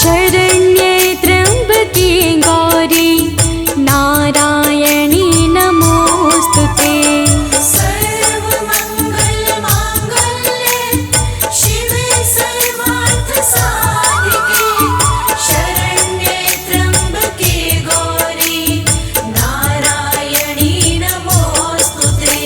शरण्ये त्र्यम्बके गौरी नारायणी नमोस्तुते। सर्वमङ्गलमाङ्गल्ये शिवे सर्वार्थसाधिके शरण्ये त्र्यम्बके गौरी नारायणी नमोस्तुते।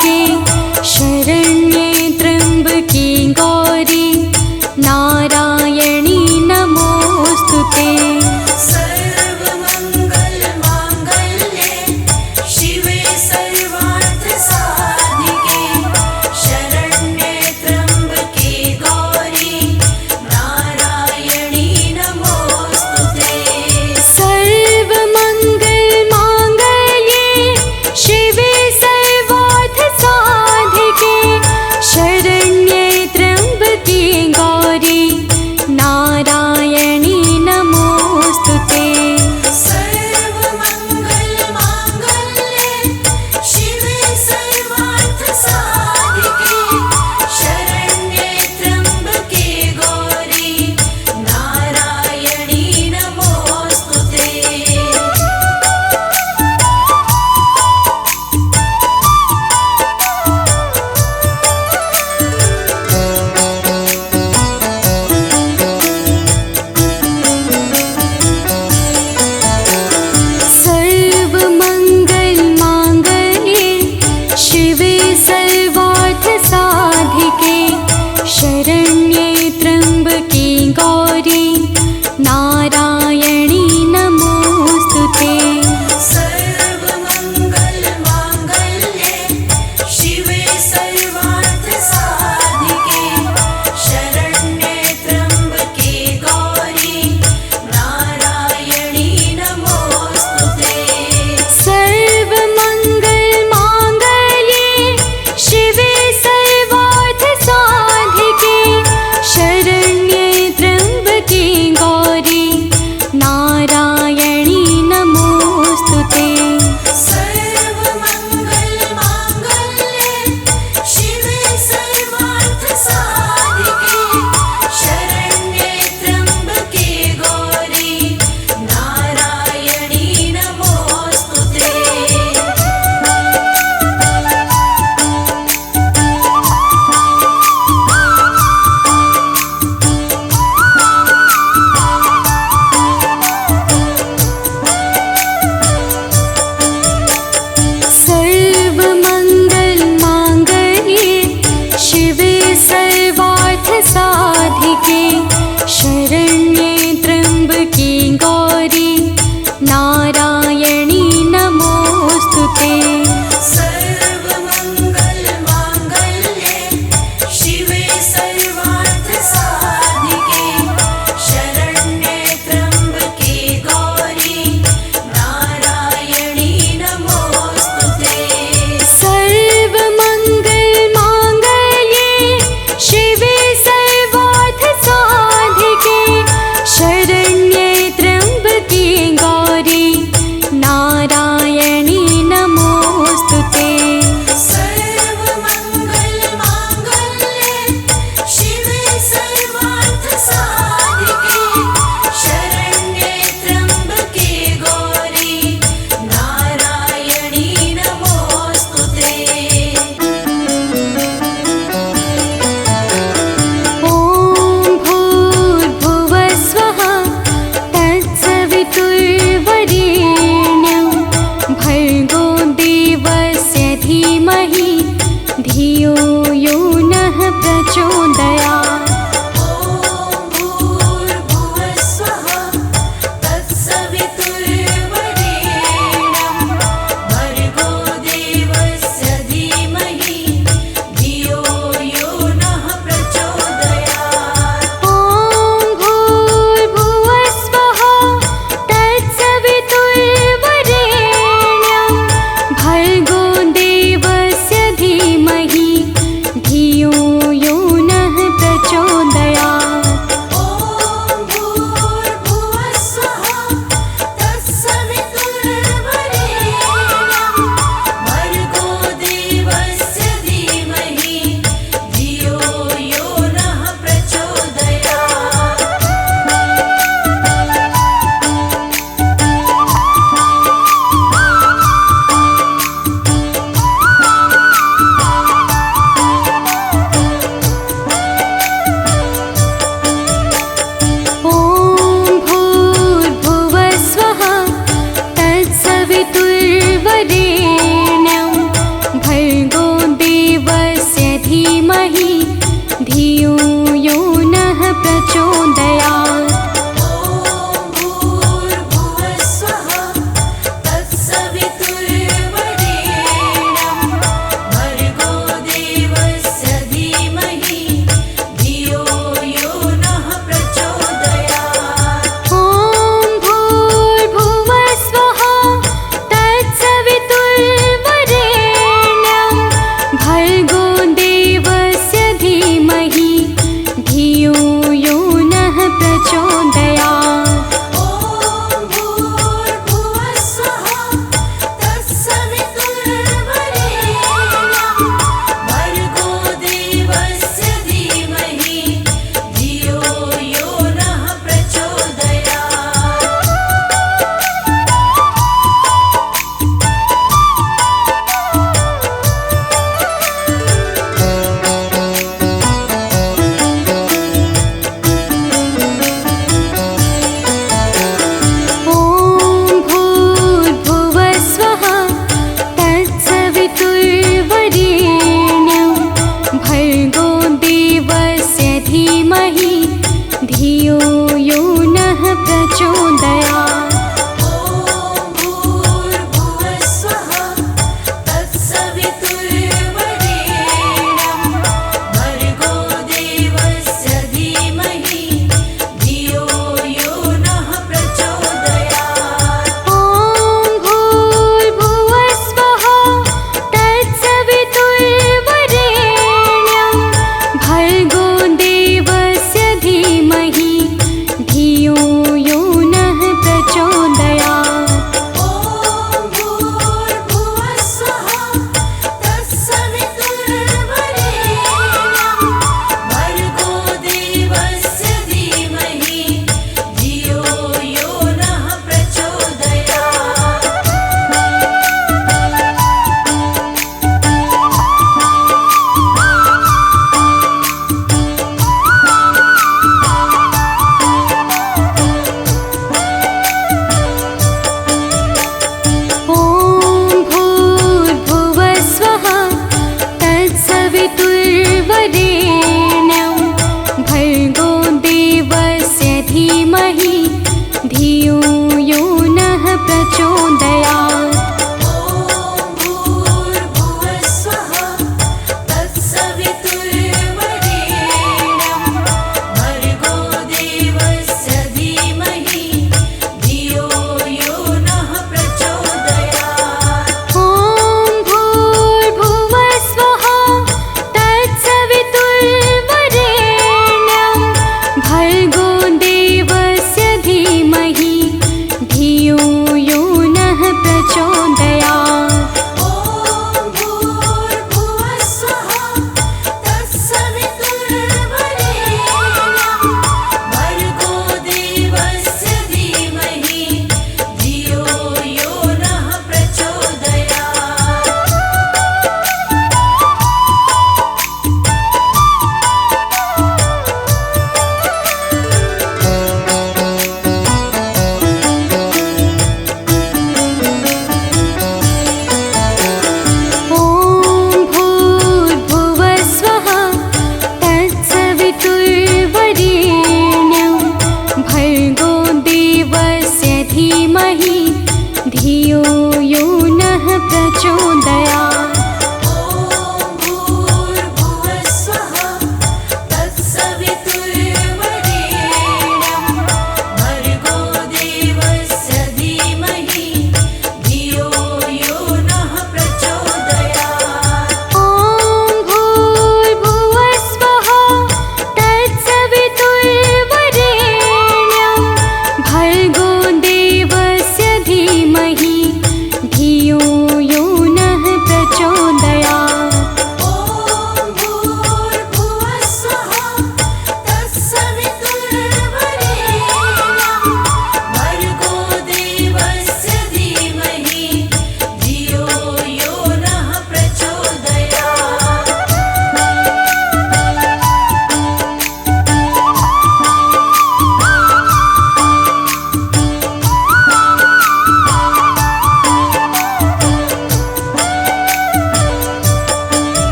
साधिके शरण्ये त्र्यम्बके गौरी नारायणी नमोऽस्तु ते। सर्वमङ्गलमाङ्गल्ये शिवे सर्वार्थसाधिके शरण्ये त्र्यम्बके गौरी नारायणी नमोऽस्तु ते। सर्वमङ्गलमाङ्गल्ये शिवे सर्वार्थसाधिके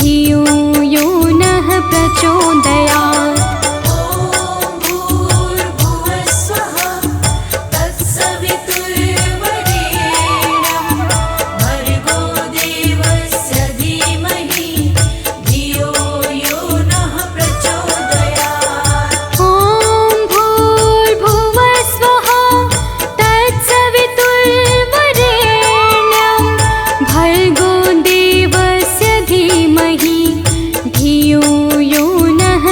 धियो यो नः प्रचोदयात्। ॐ भूर्भुवस्वः तत्सवितुर्वरेण्यं भर्गो देवस्य धीमहि धियो यो नः प्रचोदयात्। ॐ भूर्भुवस्वः तत्सवितुर्वरेण्यं भर्गो देवस्य धीमहि धियो यो नः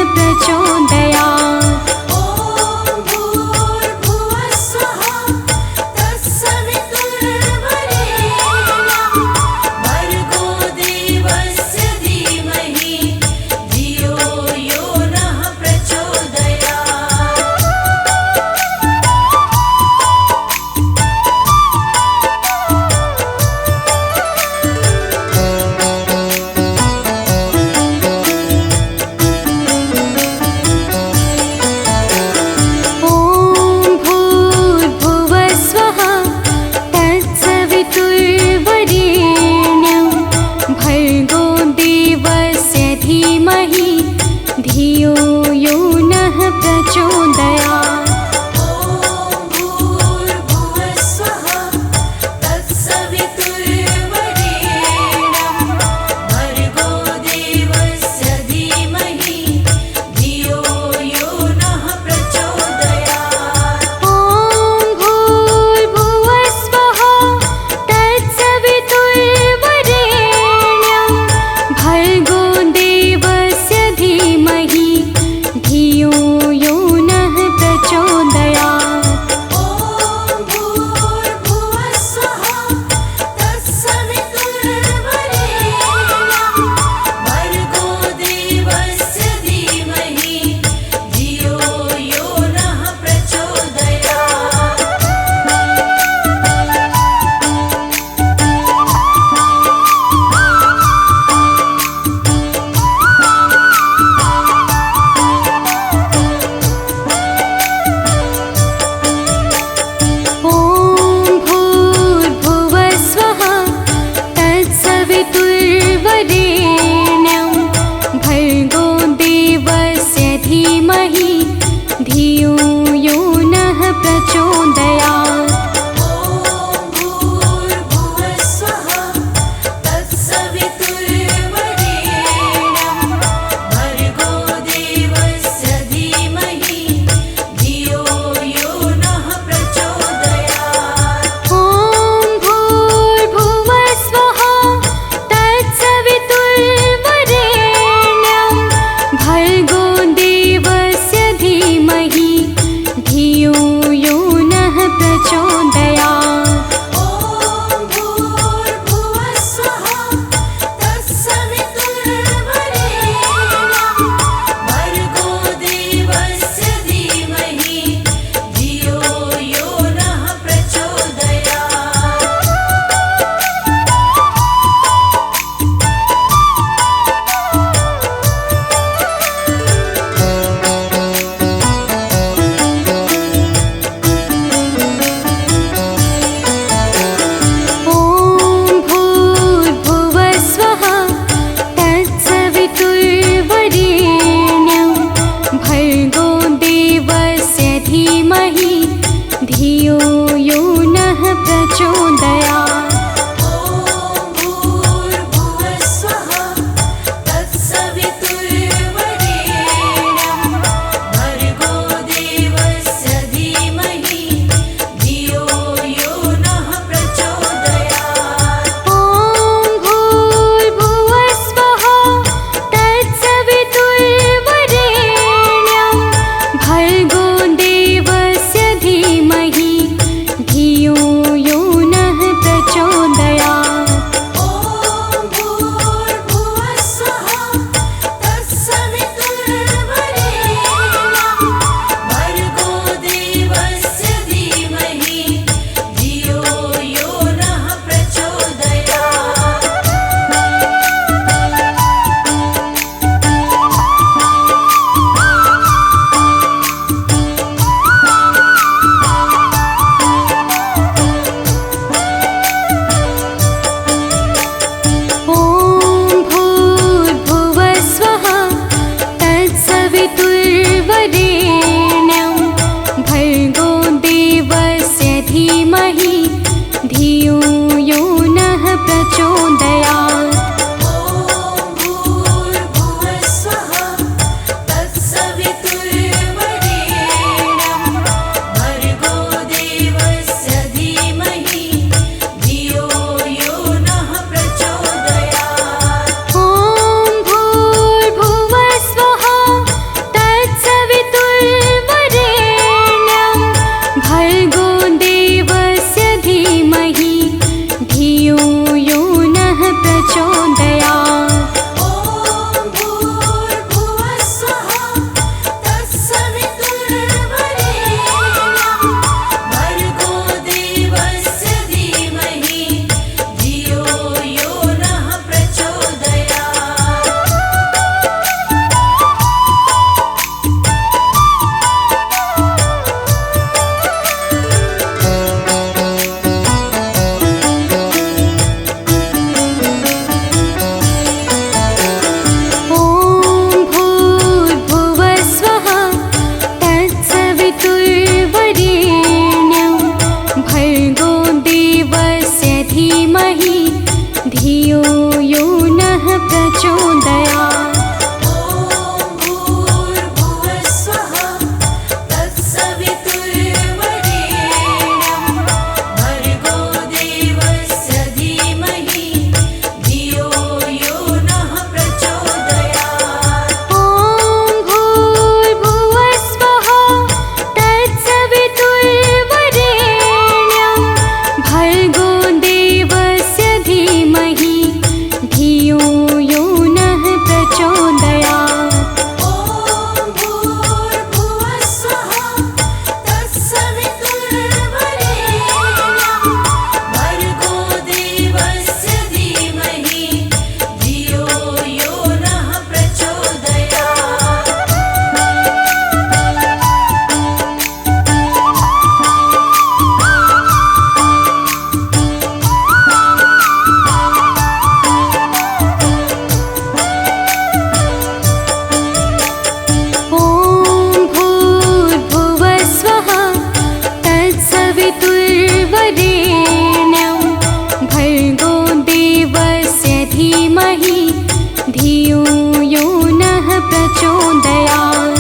प्रचोदयात्।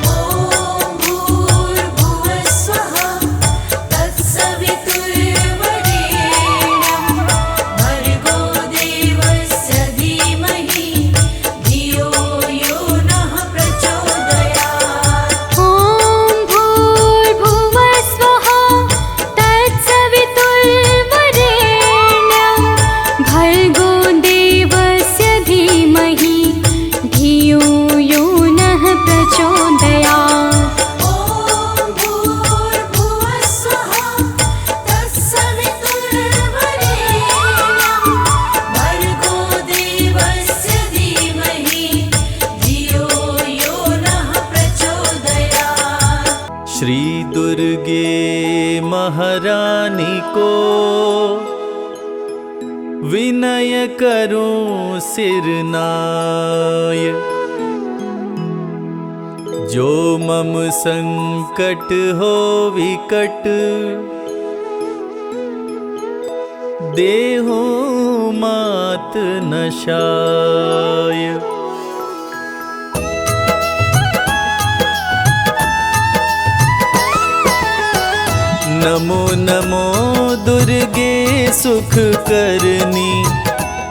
ॐ भूर्भुवः स्वः तत्सवितुर्वरेण्यं भर्गो देवस्य धीमहि धियो यो नः प्रचोदयात्। ॐ भूर्भुवः स्वः तत्सवितुर्वरेण्यं भर्गो देवस्य धीमहि धियो यो नः प्रचोदयात्। ॐ भूर्भुवः स्वः तत्सवितुर्वरेण्यं भर्गो देवस्य धीमहि धियो यो नः प्रचोदयात्। श्री दुर्गे महारानी को विनय करूं सिरनाय, जो मम संकट हो विकट देहु मात नशाय। नमो नमो दुर्गे सुख करनी,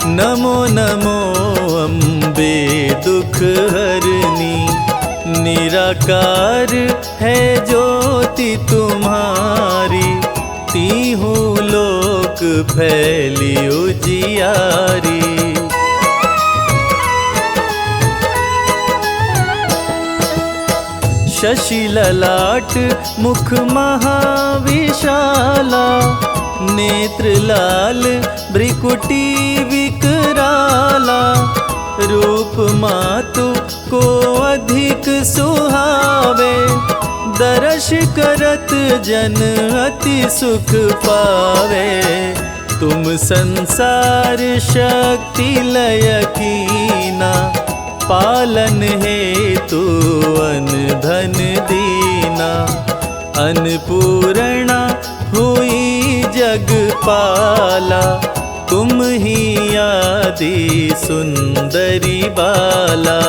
नमो नमो अम्बे दुख हरनी। निराकार है ज्योति तुम्हारी, तीहू लोक फैली उजियारी। शशि ललाट मुख महाविशाला, नेत्र लाल भ्रिकुटी विकराला। रूप मातु को अधिक सुहावे, दर्श करत जन अति सुख पावे। तुम संसार शक्ति लय कीना, पालन हेतु अन धन दीना। अन्नपूर्णा हुई जगपाला, तुम ही आदि सुंदरी बाला।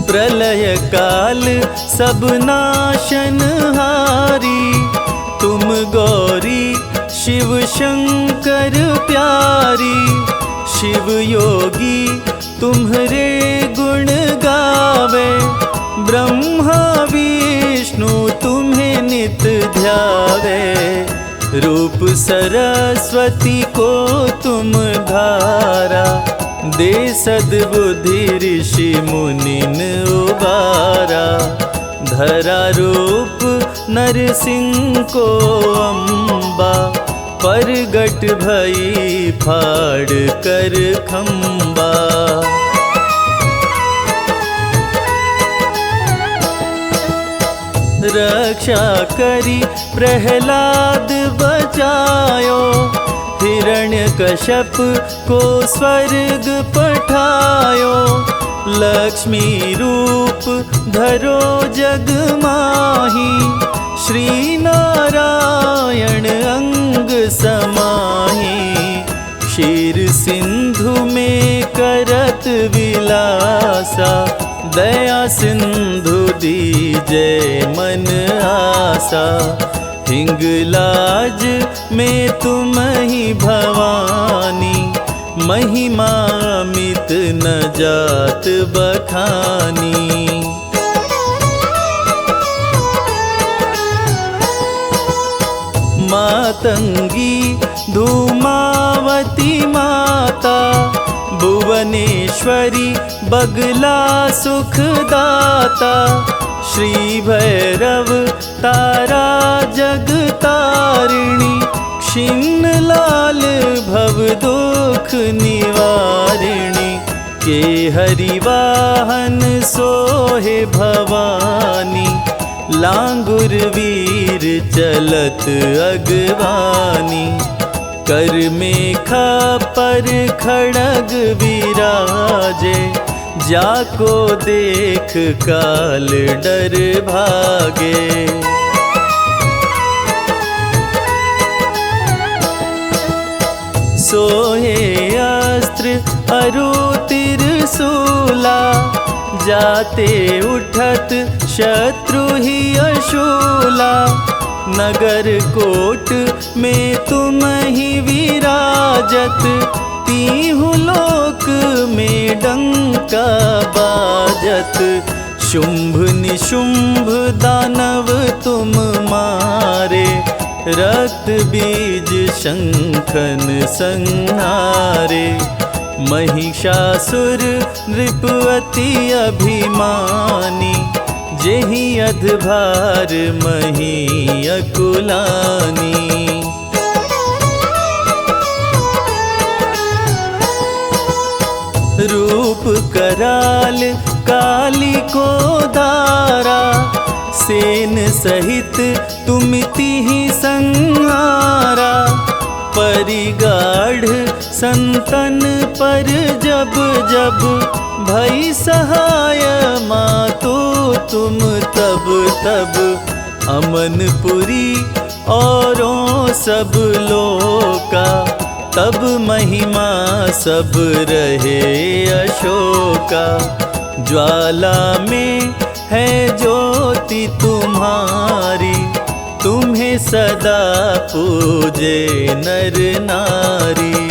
प्रलय काल सब नाशनहारी, तुम गौरी शिव शंकर प्यारी। शिव योगी तुम्हारे गुण गावे, ब्रह्मा विष्णु तुम्हें नित ध्यावे। रूप सरस्वती को तुम धारा, दे सद्बुद्धि ऋषि मुनिन उबारा। धरा रूप नरसिंह को अम्बा, परगट भई फाड़ कर खम्बा। रक्षा करी प्रहलाद बचायो, हिरण्यकश्यप को स्वर्ग पठायो। लक्ष्मी रूप धरो जग माही, श्री नारायण अंग समाही। क्षीर सिंधु में करत विलासा, दया सिंधु दीजय मन आसा। हिंगलाज में तुम ही भवानी, महिमा मित न जात बखानी। मातंगी धूमावती माता, भुवनेश्वरी बगला सुखदाता। श्री भैरव तारा जगतारिणी, क्षीण लाल भव दुख निवारिणी। के हरिवाहन सोहे भवानी, लांगुर वीर चलत अगवानी। कर मेखा पर खड़ग विराजे, जाको देख काल डर भागे। सोहे अरु तिरसूला, जाते उठत शत्रु ही अशूला। नगर कोट में तुम ही विराजत, तीहु लोक में डंका बाजत। शुंभ निशुंभ दानव तुम मारे, रक्त बीज शंखन संहारे। महिषासुर नृप अति अभिमानी, जेहि अधभार मही अकुलानी। रूप कराल काली को धारा, सेन सहित तुमिति ही संहारा। परिगाढ़ संतन पर जब जब, भई सहाय मातो तुम तब तब। अमनपुरी औरों सब लोका, तब महिमा सब रहे अशोका। ज्वाला में है ज्योति तुम्हारी, तुम्हें सदा पूजे नर नारी।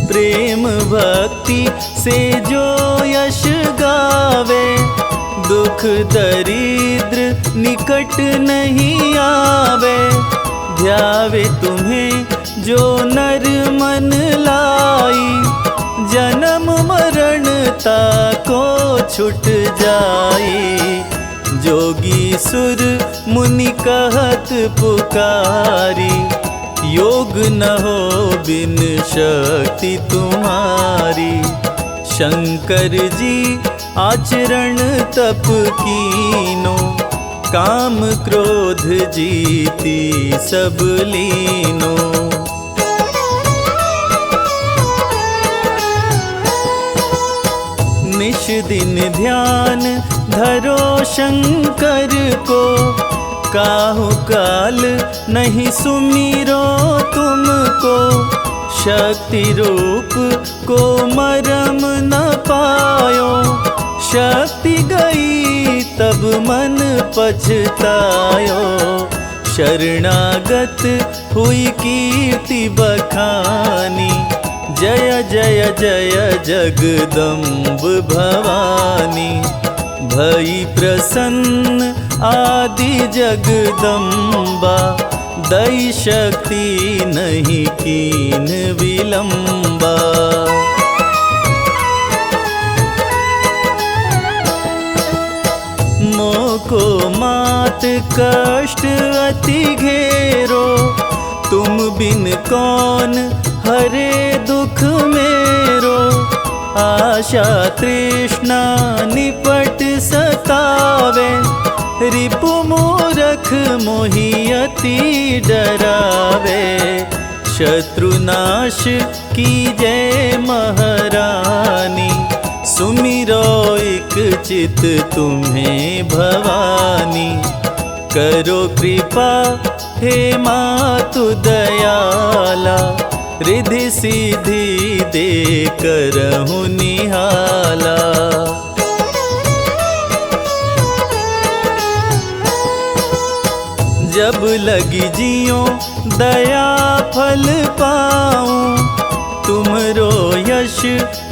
प्रेम भक्ति से जो यश गावे, दुख दरिद्र निकट नहीं आवे। ध्यावे तुम्हें जो नर मन लाई, जन्म मरण ताको छुट जाई। जोगी सुर मुनि कहत पुकारी, योग न हो बिन शक्ति तुम्हारी। शंकर जी आचरण तप कीनो, काम क्रोध जीती सब लीनो। निश दिन ध्यान धरो शंकर को, काहु काल नहीं सुमिरो तुमको। शक्ति रूप को मरम न पायो, शक्ति गई तब मन पछतायो। शरणागत हुई कीर्ति बखानी, जय जय जय जगदम्ब भवानी। भई प्रसन्न आदि जगदम्बा, दई शक्ति नहीं कीन विलंबा। मोको मात कष्ट अति घेरो, तुम बिन कौन हरे दुख मेरो। आशा तृष्णा निपट सतावे, रिपु मूरख मोहि अति डरावे। शत्रुनाश कीजै महारानी, सुमिरो एक चित तुम्हें भवानी। करो कृपा हे मातु दयाला, रिद्धि सिद्धि दे करहु निहाला। जब लगी जियो दया फल पाऊं, तुमरो यश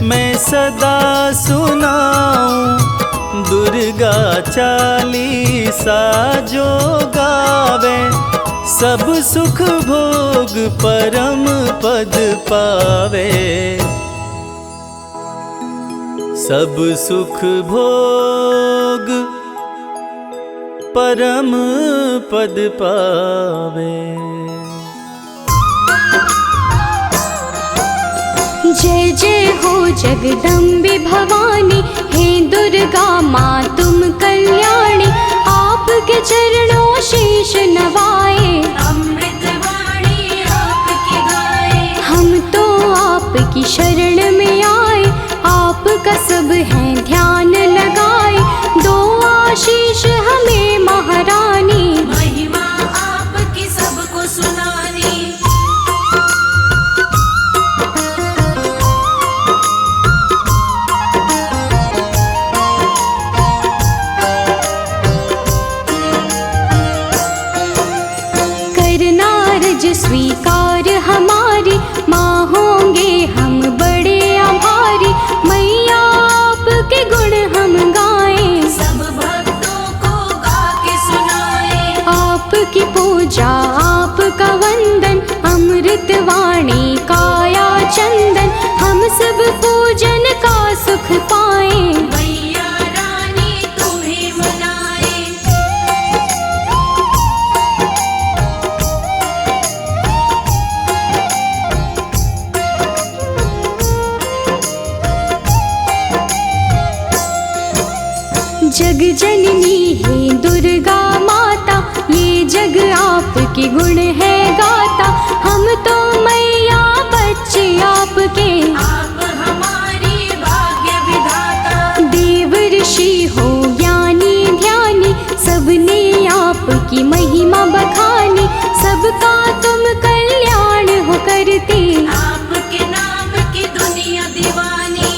मैं सदा सुनाऊं। दुर्गा चालीसा जो गावे, सब सुख भोग परम पद पावे। सब सुख भोग परम पद पावे। जय जय हो जगदम्बे भवानी, हे दुर्गा माँ तुम कल्याणी। आपके चरणों शीश नवाए, अमृत वाणी आपकी गाए। हम तो आपकी शरण में आए, आपका सब है ध्यान लगाए। दो आशीष हमें महारानी, महिमा आपकी सबको सुनानी। स्वीकार हमारी, माँ होंगे हम बड़े आभारी। मैया आपके गुण हम गाएं, सब भक्तों को गा के सुनाए। आपकी पूजा आपका वंदन, अमृत वाणी काया चंदन। हम सब पूजन का सुख पाएं, मैया रानी तुम्हें मनाए। जग जननी है दुर्गा माता, ये जग आपके गुण है गाता। हम तो मैया बच्चे आपके, आप हमारी भाग्य विधाता। देव ऋषि हो ज्ञानी ध्यानी, सबने आपकी महिमा बखानी। सबका तुम कल्याण हो करते, आपके नाम की दुनिया दीवानी।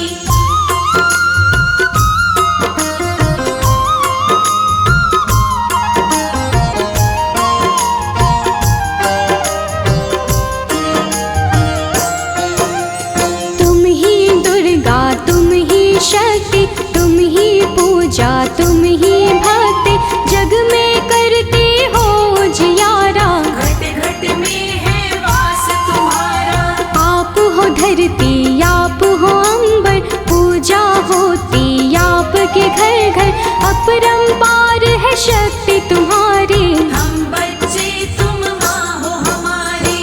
तुम ही दुर्गा तुम ही शक्ति, तुम ही पूजा तुम ही भक्ति। जग में करते हो जियारा, घट घट में है वास तुम्हारा। आप हो धरती आप हो अंबर, पूजा होती आपके घर घर। अपरंपार है शक्ति तुम्हारी, हम बच्चे तुम माँ हो हमारी।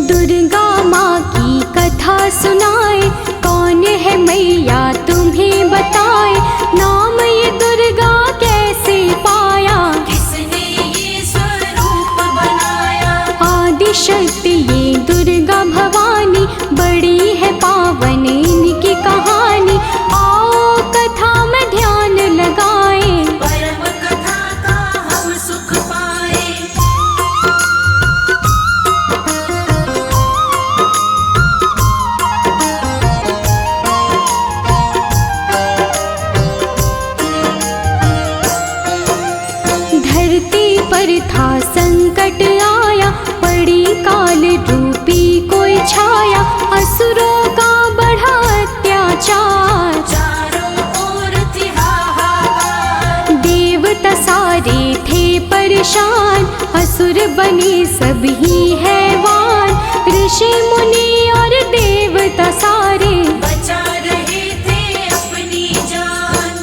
दुर्गा माँ की कथा सुनाए, कौन है मैया तुम्हें बताए। नाम ये दुर्गा कैसे पाया, किसने ये स्वरूप बनाया। आदि शक्ति ये दुर्गा भवानी, बड़ी है पावन इनकी कहानी। आओ कथा में ध्यान लगाएं, परम कथा का हम सुख पाए। धरती पर था संकट आया, पड़ी काल रूपी कोई छाया। असुरों का बढ़ा अत्याचार, चारों ओर थी हाहाकार। देवता सारे थे परेशान, असुर बने सभी हैवान। ऋषि मुनि और देवता सारे, बचा रहे थे अपनी जान।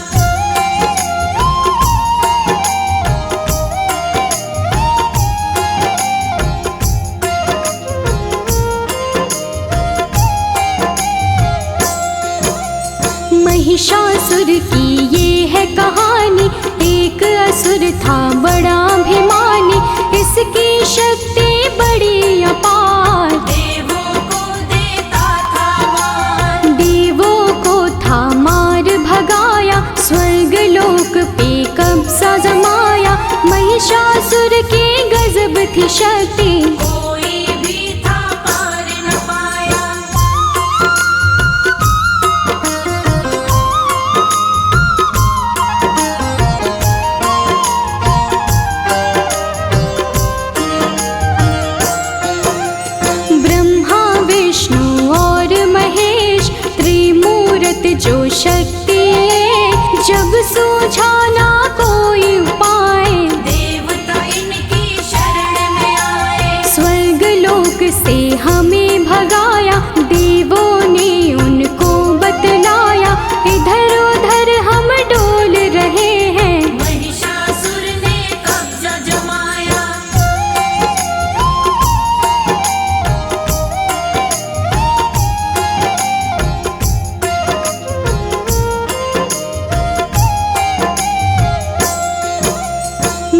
महिषासुर की ये है कहानी, एक असुर था बड़ा अभिमानी। इसकी शक्ति बड़ी अपार, देवों को देता था मान। देवों को था मार भगाया, स्वर्ग लोक पे कब्जा जमाया। महिषासुर के गजब थी शक्ति, कोई भी था पार न पाया। ब्रह्मा विष्णु और महेश, त्रिमूर्त जो शक्ति है। जब सूझा ना कोई उपाय, देवता इनकी शरण में आए। स्वर्ग लोक से हमें भगाया, देवों ने उनको बतलाया। इधर उधर हम डोल रहे हैं, महिषासुर ने कब्जा जमाया।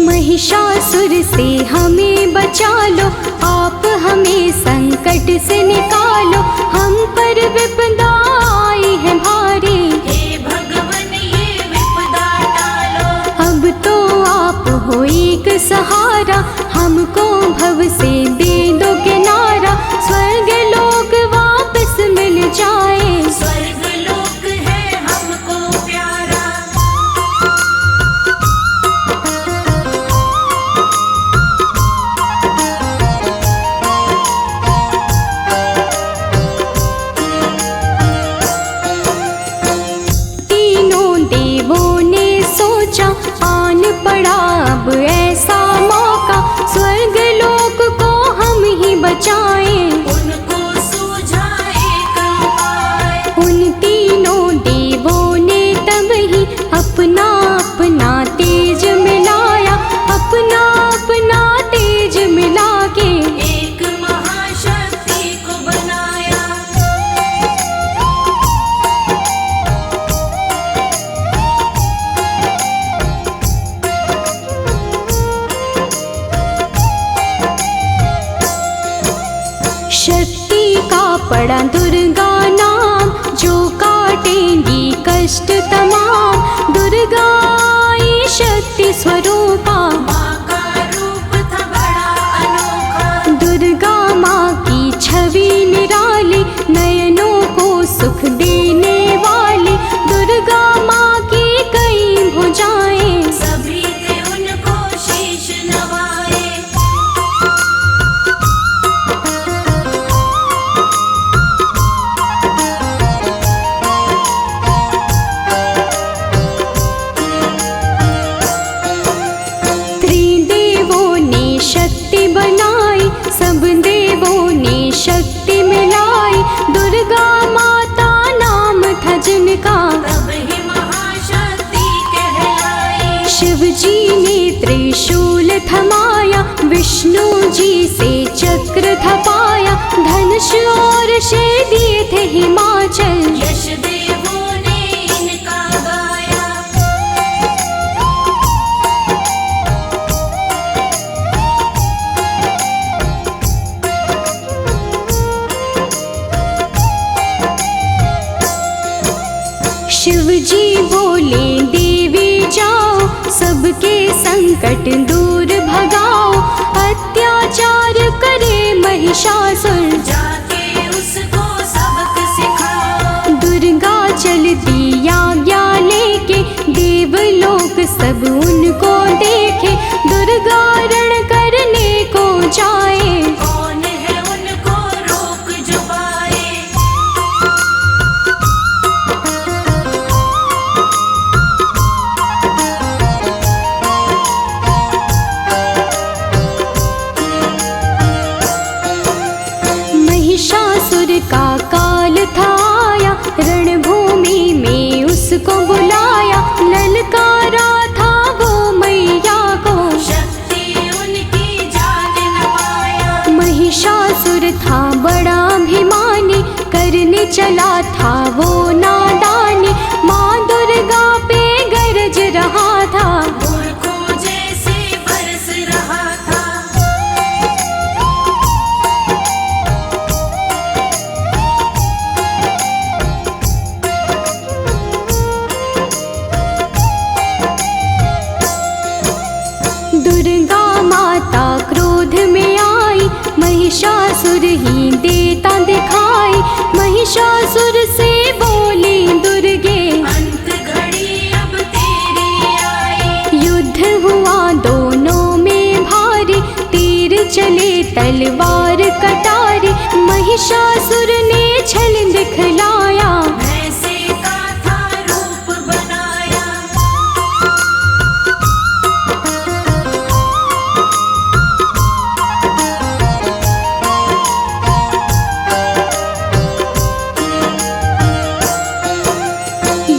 महिषासुर से हमें बचा लो, आप हमें संकट से निकालो। हम पर विपदा आई है भारी, हे भगवन ये विपदा टालो। अब तो आप हो एक सहारा। हमको भव से दे दो किनारा, स्वर्ग लोक शक्ति का पड़ा दुर्गा नाम, जो काटेंगी कष्ट तमाम। दुर्गा आई शक्ति स्वरूपा, माँ का रूप था बड़ा अनोखा। दुर्गा माँ की छवि निराली, नयनों को सुख देने वाली। दुर्गा माँ की कई भुजाएं, सभी थे उनको शीश नवाए। त्रिदेवों ने शक्ति बनाई, सब देवों ने शक्ति मिलाई। दुर्गा माता नाम था जिनका, तब ही महाशक्ति कहलाई। शिव जी ने त्रिशूल थमाया, विष्णु जी से चक्र थपाया। धनुष और शेर दिए थे हिमाचल, यश देवों ने इनका गाया। शिव जी बोले देवी जाओ, सबके संकट दूर भगाओ। अत्याचार करे महिषासुर, जाके उसको सबक सिखाओ। दुर्गा चलती आज्ञा लेके, देवलोक सब उनको देखे। दुर्गा रण करने को जाए, कौन है उनको रोक जो पाए। महिषासुर का काल था आया, रणभूमि में उसको बुलाया। ललकारा था वो मैया को, शक्ति उनकी जान न पाया। महिषासुर था बड़ा अभिमानी, करने चला था वो नादानी। माँ दुर्गा पे गरज रहा था, मूर्खों जैसे बरस रहा था। दुर्गा माता क्रोध में आई, महिषासुर ही देता दिखाई। महिषासुर से बोली दुर्गे, अंत घड़ी अब तेरी आई। युद्ध हुआ दोनों में भारी, तीर चले तलवार कटारी। महिषासुर ने छल दिखलाया, भैंसे का था रूप बनाया।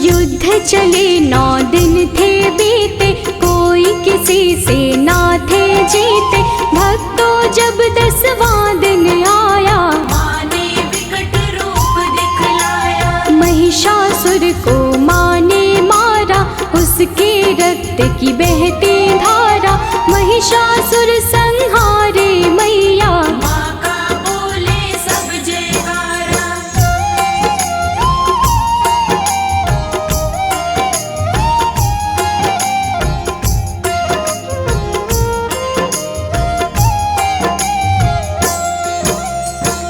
युद्ध चले 9 दिन थे बीते, कोई किसी से ना थे जीते। भक्तों जब 10वां दिन आया, माँ ने विकट रूप दिखलाया। महिषासुर को माँ ने मारा, उसके रक्त की बहती धारा। महिषासुर संहारे मैया, माँ का बोले सब जयकारा।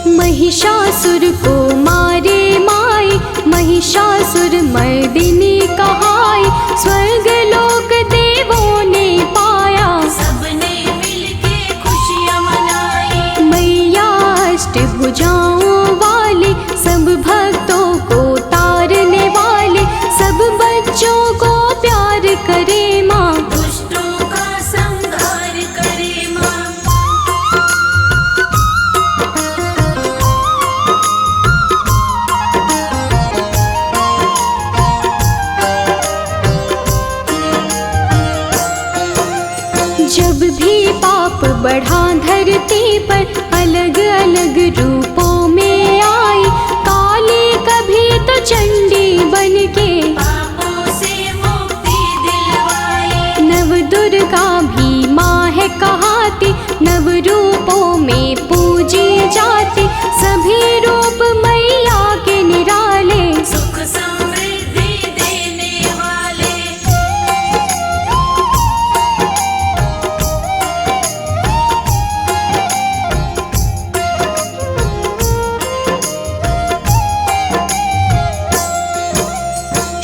महिषासुर को मारे माई, महिषासुर मर्दिनी कहाई। स्वर्ग लोक देवों ने पाया, सबने मिलके खुशियाँ मनाई। मैया अष्टभुजाओं वाली, सब भक्तों को तारने वाले। सब बच्चों को प्यार करे माँ, दुष्टों का संहार करे माँ। जब भी पाप बढ़ा धरती पर, अलग अलग रूपों में आई। काली कभी तो चंडी बन के, पापों से मुक्ति दिलवाई। नव दुर्गा भी माँ है कहाती। नव रूपों में पूज पूजी जाती, सभी रूप मैया के निराले। सुख समृद्धि देने वाले।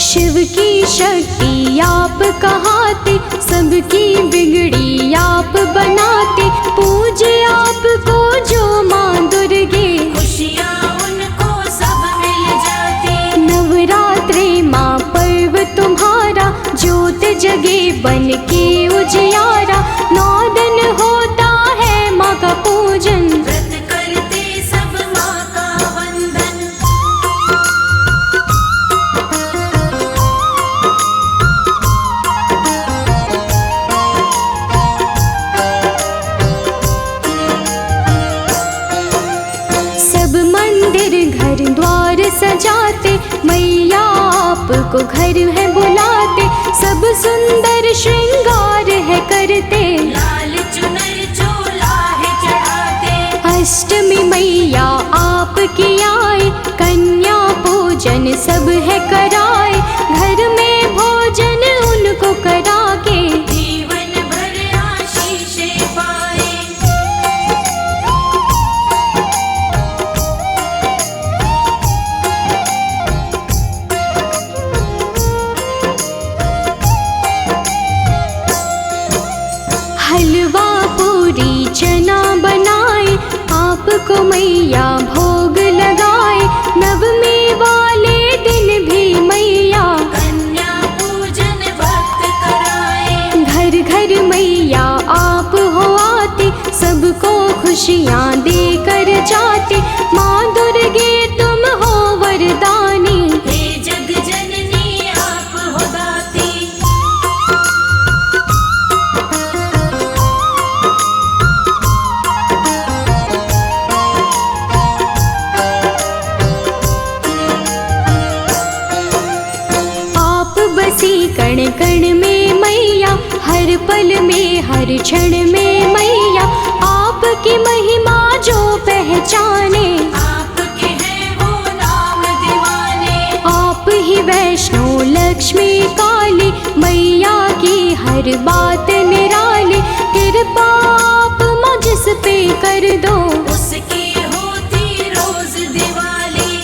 शिव की शक्ति आप कहाते, सबकी बिगड़ी आप बनाते, पूजे आपको जो माँ दुर्गे, खुशियाँ उनको सब मिल जाती। नवरात्रे माँ पर्व तुम्हारा, ज्योत जगे बन के उजियारा, 9 दिन होता है माँ का पूजन। व्रत करते सब माँ का वंदन। सब मंदिर घर द्वार सजाते, मैया आपको घर है बुलाते, सब सुंदर श्रृंगार है करते, लाल चुनर चोला है चढ़ाते। अष्टमी मैया आपकी आए, कन्या पूजन सब है कराए, घर में भोजन उनको करा के, जीवन भर आशीषें पाए। हलवा पूरी चना बनाए, आपको मैया भोग लगाए, नवमी वाले दिन भी मैया कन्या पूजन भक्त कराए। घर घर मैया आप हो आते, सबको खुशियाँ देकर जाते, माँ दुर्गे तुम हो वरदानी। हे जग जननी आप हो दाती। आप बसी कण कण में मैया, हर पल में हर क्षण में मैया, आपकी महिमा जो पहचाने, आपके हैं वो नाम दीवाने। आप ही वैष्णो लक्ष्मी काली, मैया की हर बात निराली, कृपा आप मुझ पे कर दो, उसकी होती रोज दिवाली।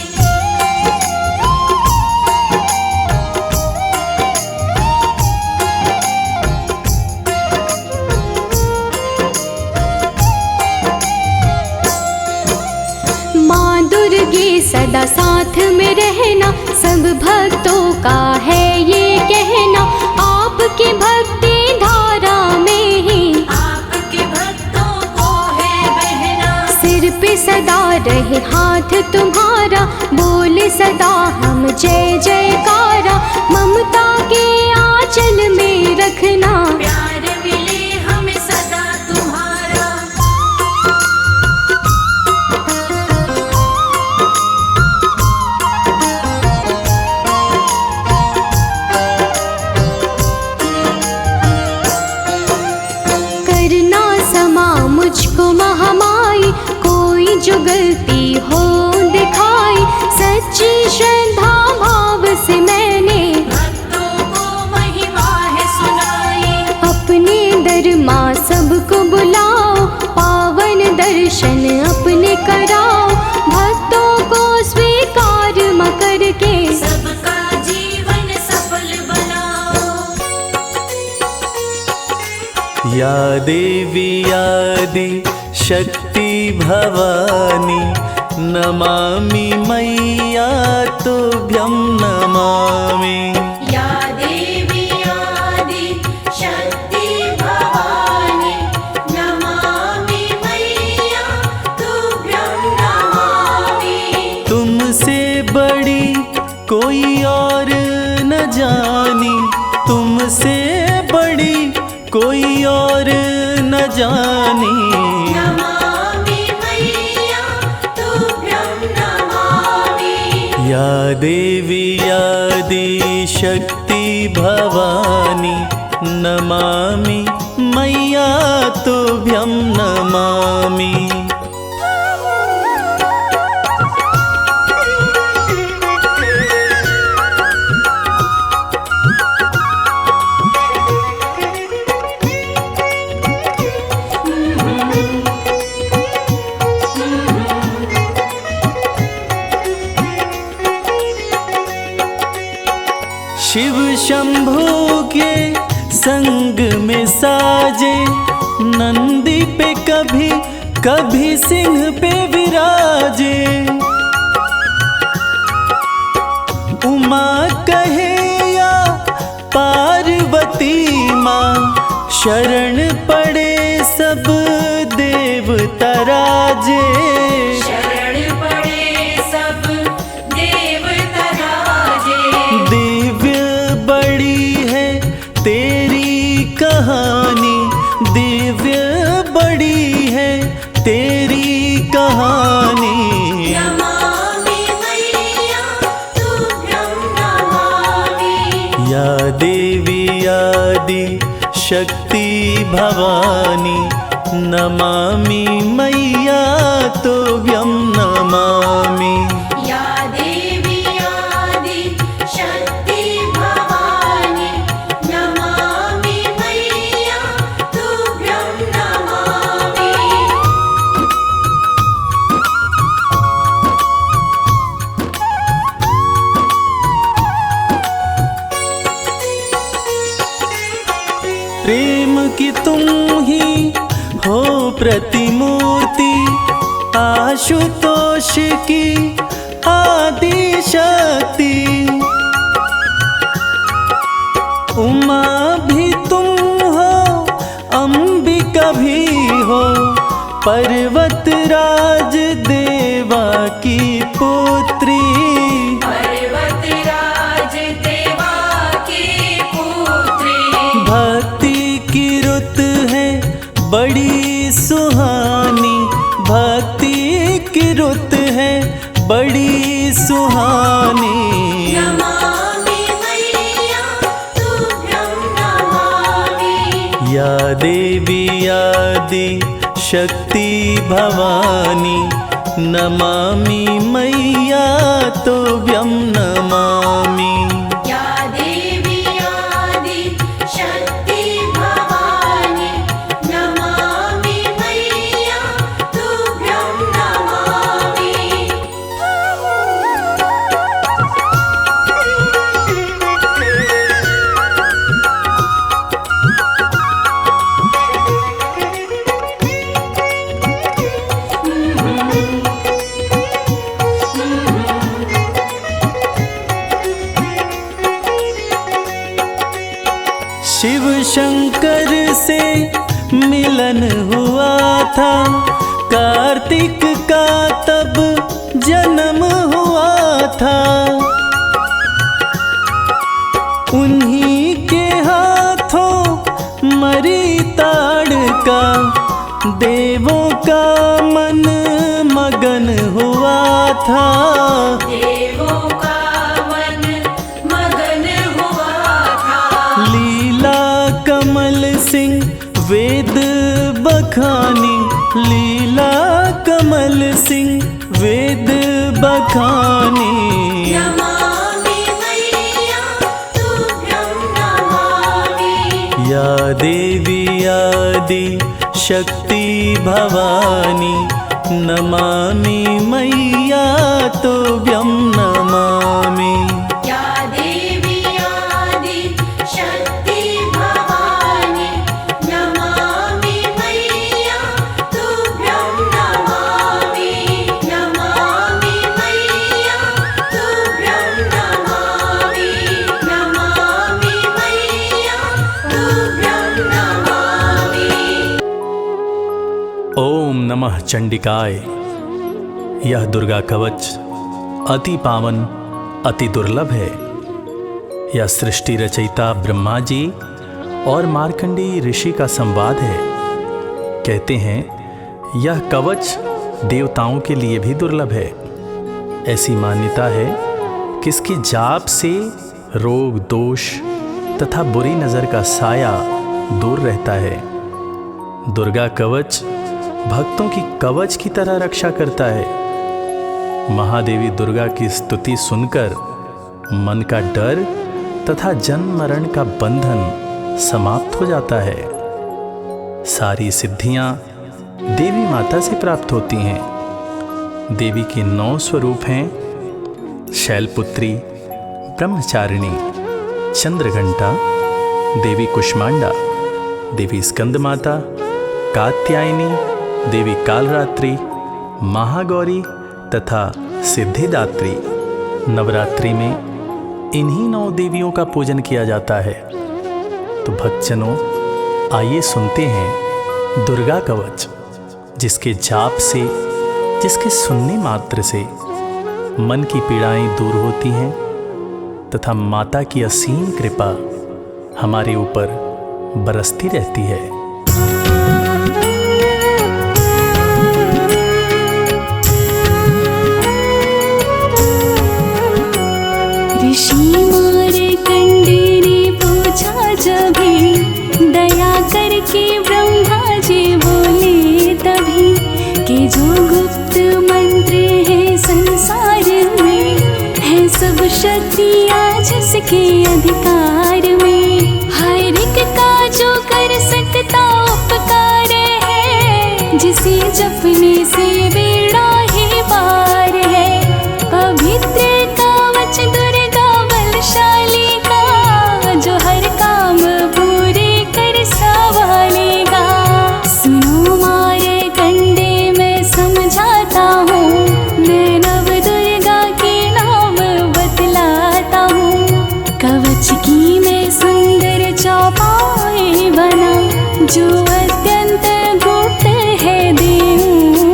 माँ दुर्गे सदा साथ में रहना, सब भक्तों का है ये कहना, आपकी भक्ति धारा में ही आपके भक्तों को है बहना। सिर पे सदा रहे हाथ तुम्हारा, बोले सदा हम जय जयकारा, ममता के आंचल में रखना, प्यार मिले हमें सदा तुम्हारा। करना समा मुझको महामाई, कोई जो गलती हो दिखाई, सच्ची श्रद्धा भाव से मैंने भक्तों को महिमा है सुनाई। अपने दर माँ सबको बुलाओ, पावन दर्शन अपने कराओ, भक्तों को स्वीकार माँ करके, सबका जीवन सफल बनाओ। या देवी आदि शक्ति भवानी, नमामि मैया तुभ्यं नमामि। या देवी आदि शक्ति भवानी, नमामि मैया तुभ्यं नमामि। तुमसे बड़ी कोई और न जानी, तुमसे बड़ी कोई और न जानी। नमामि मैया तुभ्यं नमामि। या देवी आदि शक्ति भवानी, नमामि मैया तुभ्यं नमामि। शिव शंभू के संग में साजे, नंदी पे कभी कभी सिंह पे विराजे। उमा कहे या पार्वती माँ, शरण पड़े सब देवता राजे। शरण पड़े सब देवता राजे। दिव्य बड़ी है तेरी कहानी, दिव्य बड़ी है तेरी कहानी। नमामि मैया तुभ्यं नमामि। या देवी आदि शक्ति भवानी, नमामि मैया तुभ्यं नमामि। या देवी आदि शक्ति भवानी, नमामि मैया तुभ्यं नमामि। प्रेम की तुम ही हो प्रतिमूर्ति, आशुतोष की आदि शक्ति। उमा भी तुम हो, अंबिका भी हो, पर्वतराज देवा की पुत्री। पर्वतराज देवा की पुत्री। भक्ति की रुत है बड़ी सुहानी, भक्ति की रुत है बड़ी सुहानी। नमामि मैया तुभ्यं नमामि। या देवी आदि शक्ति भवानी, नमामि मैया तुभ्यं नमामि। या देवी आदि शक्ति भवानी, नमामि मैया तुभ्यं नमामि। शिव शंकर से मिलन हुआ था, कार्तिक का तब जन्म हुआ था। उन्हीं के हाथों मरी ताड़का, देवों का मन मगन हुआ था। देवों का मन मगन हुआ था। लीला कमल सिंह वेद बखानी, लीला कमल सिंह वेद बखानी। नमामि मैया तुभ्यं नमामि। या देवी आदि शक्ति भवानी, नमामि मैया तुभ्यं नमामि। या देवी आदि शक्ति भवानी, नमामि मैया तुभ्यं नमामि। नमामि मैया तुभ्यं नमामि। नमामि मैया तुभ्यं नमामि। ओम नमः चंडिकाय। यह दुर्गा कवच अति पावन, अति दुर्लभ है। यह सृष्टि रचयिता ब्रह्मा जी और मार्कंडेय ऋषि का संवाद है। कहते हैं यह कवच देवताओं के लिए भी दुर्लभ है। ऐसी मान्यता है कि इसकी जाप से रोग, दोष तथा बुरी नज़र का साया दूर रहता है। दुर्गा कवच भक्तों की कवच की तरह रक्षा करता है। महादेवी दुर्गा की स्तुति सुनकर मन का डर तथा जन्म मरण का बंधन समाप्त हो जाता है। सारी सिद्धियां देवी माता से प्राप्त होती हैं। देवी के 9 स्वरूप हैं: शैलपुत्री, ब्रह्मचारिणी, चंद्रघंटा, देवी कुष्मांडा, देवी स्कंदमाता, कात्यायनी, देवी कालरात्रि, महागौरी तथा सिद्धिदात्री। नवरात्रि में इन्हीं 9 देवियों का पूजन किया जाता है। तो भक्तजनों, आइए सुनते हैं दुर्गा कवच, जिसके जाप से, जिसके सुनने मात्र से मन की पीड़ाएं दूर होती हैं तथा माता की असीम कृपा हमारे ऊपर बरसती रहती है। ऋषि मार्कंडेय ने पूछा जभी, दया करके ब्रह्मा जी बोले तभी, कि जो गुप्त मंत्र है संसार में, है सब शक्तियाँ जिसके अधिकार में। हर एक का जो कर सकता उपकार है, जिसे जपने से बेड़ा ही पार है। पवित्र कवच दुर्गा बलशाली का, जो हर काम पूरे कर संभालेगा। सुनो मार्कंडेय मैं समझाता हूँ, मैं नव दुर्गा के नाम बतलाता हूँ। कवच की मैं सुंदर चौपाई बना, जो अत्यंत गुप्त है देऊँ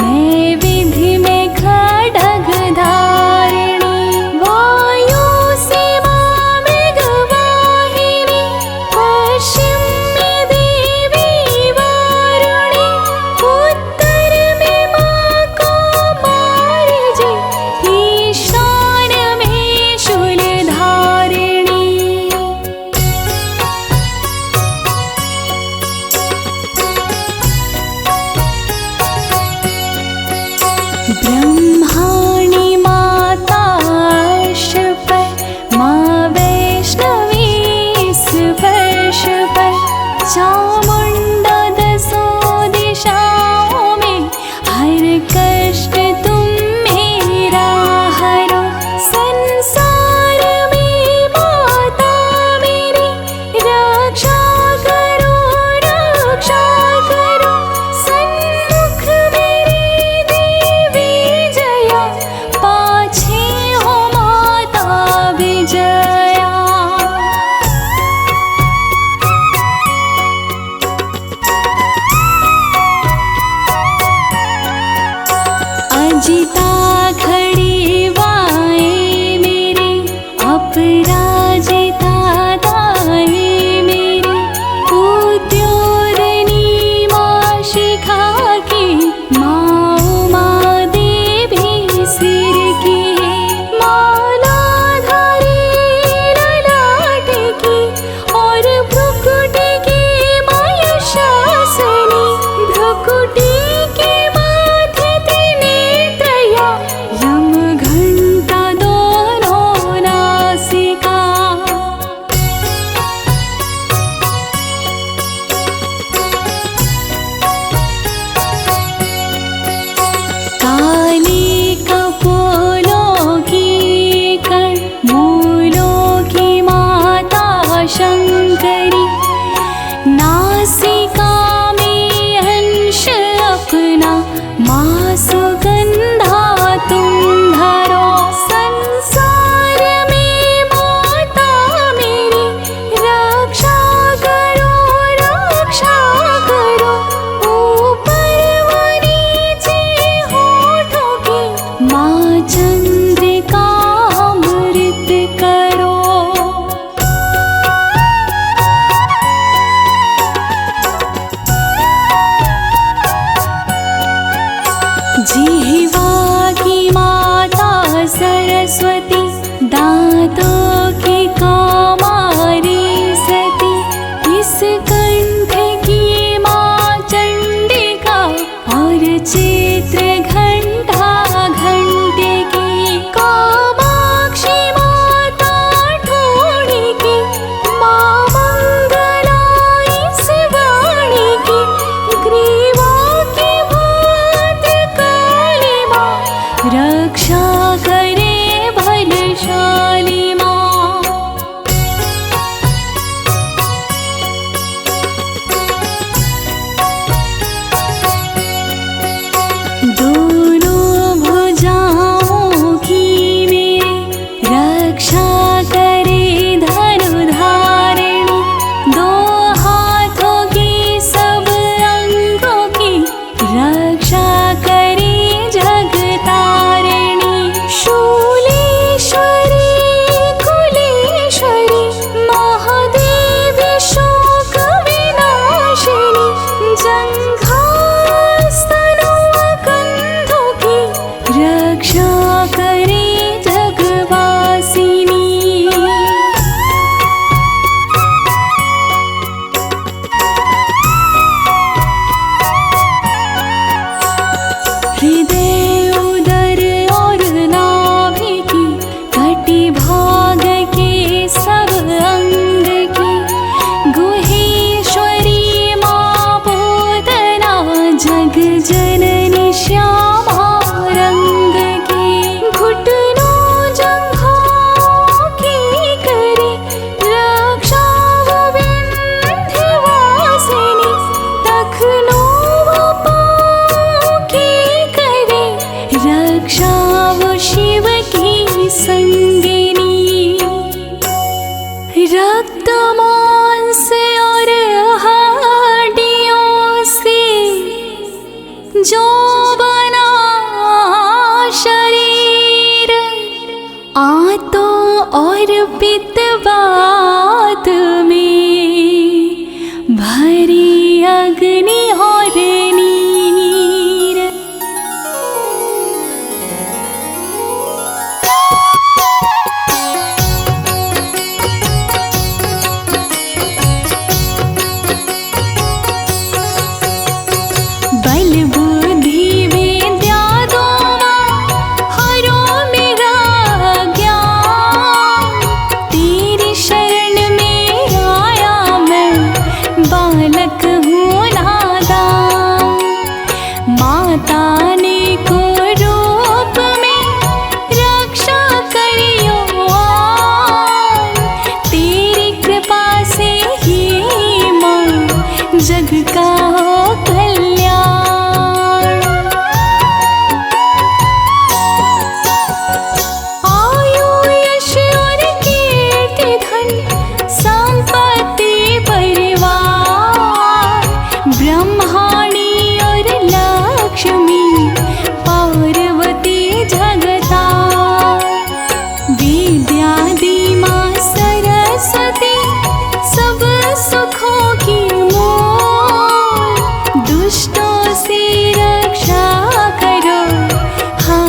नैवेद्य में खड्ग धारिणी, वायु सीमा मृगवाहिनी, पश्चिम में देवी वारुणी, उत्तर में माँ कुमार जी, ईशान में शूलधारिणी। ब्रह्माणी माता अर्श पर, माँ वैष्णवी स्पर्श पर, चामुंडा दसों दिशाओं में, हर कष्ट तुम मेरा हरो। संसार में माता मेरी, रक्षा करो रक्षा करो, सन्मुख मेरी देवी जया, पाछे हो माता विजया। अजिता खड़ी वाएं मेरे, अपराजिता दाएं मेरे, उद्योतनी माँ शिखा की, माँ उमा देवी सिर की, मालाधारी ललाट की, और भ्रुकुटी की माँ यशासनी, भ्रुकुटी के माथे त्रिनेत्रया, यम घंटा दोनों नासिका। काली कपोलों की कण, मूलों की माता शंकरी, नासिका में अंश अपना, माँ सुगंधा तुम धरो। संसार में माता मेरी, रक्षा करो रक्षा करो, ऊपर व नीचे होठों की, माँ चंद्रिका अमृत करो। जिह्वा की माता सरस्वती, दांतों की कौमारी सती, इस कंठ की माँ चंडिका, और चित्र घंटा घंटे की, कामाक्षी माता ठोड़ी की, माँ मंगला इस वाणी की, ग्रीवा की भात काली माँ, रक्षा करे भर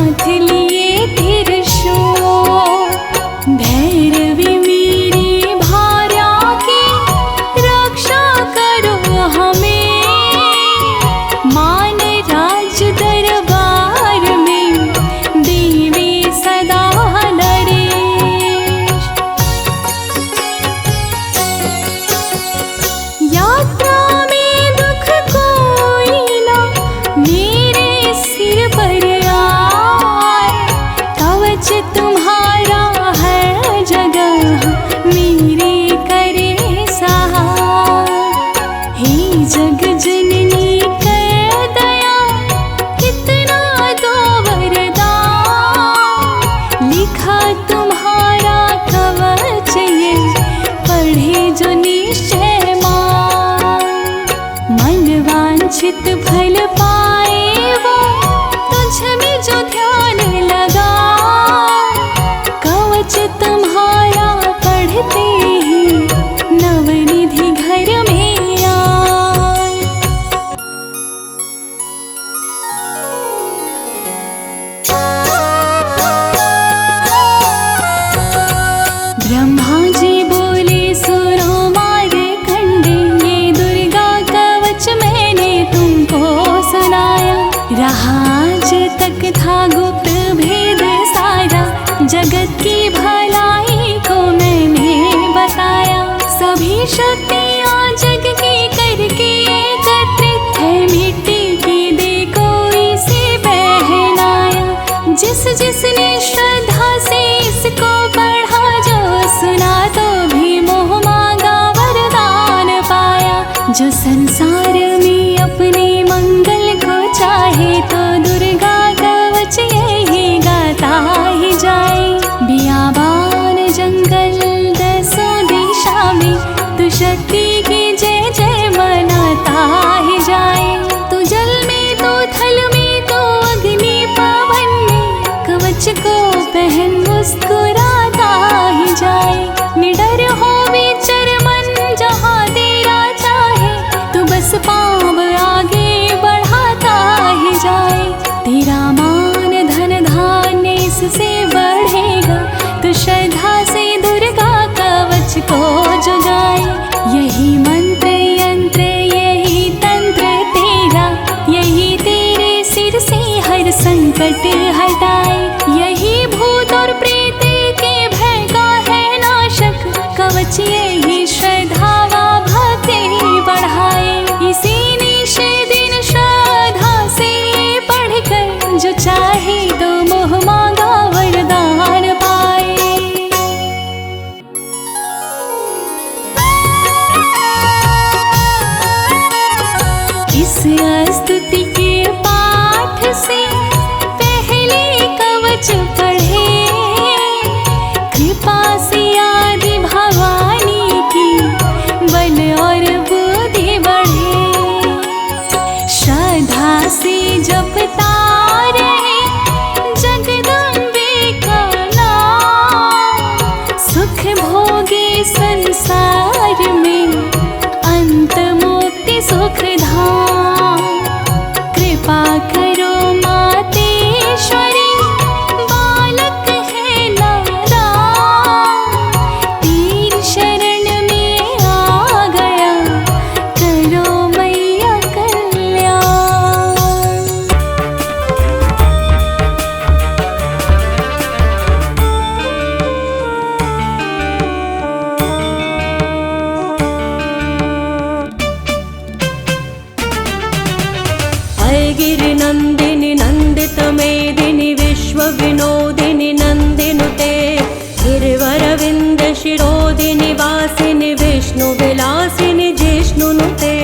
हाथ लिए त्रिशूल, भैरवी मेरी भार्या की रक्षा करो हमें, मान राज दरबार में देवी सदा नरेश। यात्रा में दुख कोई ना मेरे सिर पर आए, कवच तुम्हारा है जगह मेरे करे सहाय। हे जग जननी कर दया कितना दो वरदान, लिखा तुम्हारा कवच ये पढ़े जो निश्चय मान। मन वांछित फल पाए वो तुझ में जो ध्यान लगा, कवच तुम्हारा पढ़ते ही नवनिधि घर में आए। ब्रह्मा जी बोले सुनो मार्कंडे, ये दुर्गा कवच मैंने तुमको सुनाया। रहा आज तक था गुप्त भेद सारा, जगत की भलाई को मैंने बताया। सभी शक्तियाँ जग की करके एकत्रित है, मिट्टी की दे कोई से पहनाया। जिस जिसने श्रद्धा से इसको पढ़ा, जो सुना तो भी मोह मांगा वरदान पाया। जो संसार में अपने मंगल को चाहे, तो दुर्गा कवच यही गाता ही जाए। बियाबान जंगल दसों दिशा में तू शक्ति की जय जय मनाता ही जाए। तू जल में तो थल में तो अग्नि पवन में, कवच को पहन मुस्कुराता ही जाए। निडर हो विचर मन जहाँ तेरा चाहे, तू बस पाँव आगे बढ़ाता ही जाए। तेरा मान धन धान्य इससे बढ़ेगा, तू श्रद्धा से दुर्गा कवच को जुगाए। यही मंत्र यंत्र यही तंत्र तेरा, यही तेरे सिर से हर संकट हटाए। यही भूत और प्रेत के भय का है नाशक, कवच यही श्रद्धा व भक्ति बढ़ाए। इसी निश दिन श्रद्धा से पढ़कर जो चाहे तो मोह मांगा वरदान पाए। इस स्तुति के पाठ से पहले कवच पढ़े, कृपा से आदि भवानी की बल और बुद्धि बढ़े। श्रद्धा से जपता रहे जगदम्बे का नाम, सुख भोगे संसार में अंत मुक्ति सुख धाम। कृपा करो मातेश्वरी, बालक है नादान, तेरी शरण में आ गया, करो मैया कल्याण। गिरि नंदिनि नंदित मेदिनि विश्व विनोदिनि नंदिनुते, गिरिवरविंद शिरोदिनि वासिनि विष्णु विलासिनि जिष्णुनुते।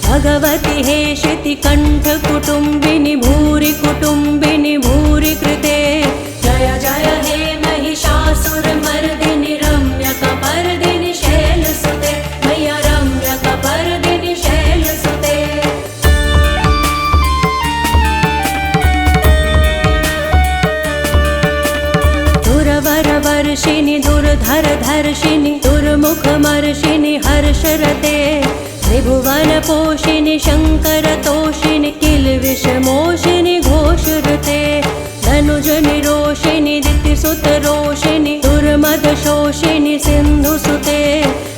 भगवति हेशिति कंठ कुटुंबिनि भूरि कुटुंबिनि भूरि कृते। जय जय हे महिषासुर मर्दिनि रम्य कपर्दिनि शैलसुते, मैया रम्य कपर्दिनि शैलसुते। वर्षिणि दुर्धर धर्षिणि दुर्मुख मर्षिणि हर्षरते। त्रिभुवन पोषिणि शंकर तोषिणि किल विषमोषिणि घोषरते। धनुज रोशनि रोषिणि दितिसुत रोषिणि दुर्मदशोषिणि सिन्धुसुते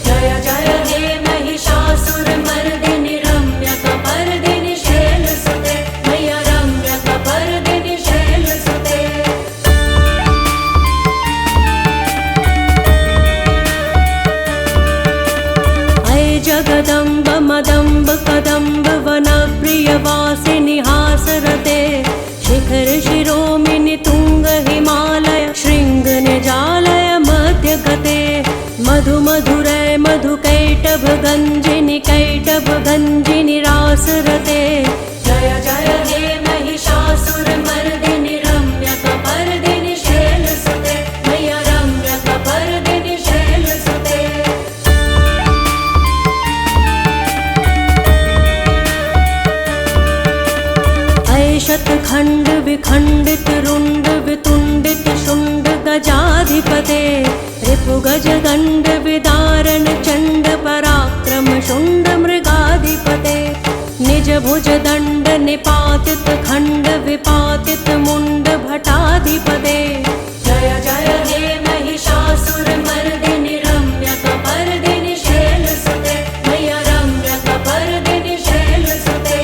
जय जय हे महिषासुरमर्दिनि रम्यकपर्दिनि शैलसुते मैया रम्यकपर्दिनि शैलसुते। अय जगदम्ब मदम्ब कदम्ब वनप्रियवासिनि हासरते शिखर शिरोमिनि तुंग हिमालय शृंग निजालय मध्यगते मधु मधुरय मधु कैटभ गंजिनि रासरते जय जय हे महिषासुरमर्दिनि रम्यकपर्दिनि शैलसुते मैया रम्यकपर्दिनि शैलसुते। अय शतखंड विखंडित रुंड वितुंडित शुंड गजाधिपते रिपु गज गंड विदारण चंड पराक्रम शुंड मृगाधिपते निज भुज दंड निपातित खंड विपातित मुंड भटाधिपते जय जय हे महिषासुरमर्दिनि रम्यकपर्दिनि शैलसुते मैया रम्यकपर्दिनि शैलसुते।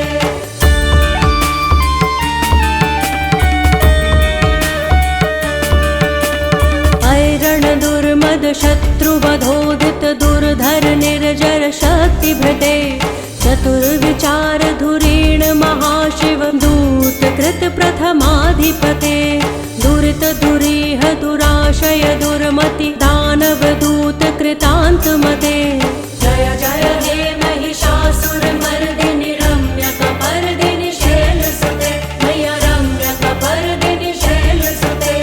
ऐरण दुर्मद शत्रुवधोदित दुर्धर निर्जर शक्तिभृते चतुर्विचार धुरीण महाशिव दूत कृत प्रथमाधिपते दुरित दुरीह दुराशय दुर्मति दानव दूत कृतांतमते जय जय हे महिषासुरमर्दिनि रम्यकपर्दिनि शैलसुते मैया रम्यकपर्दिनि शैलसुते।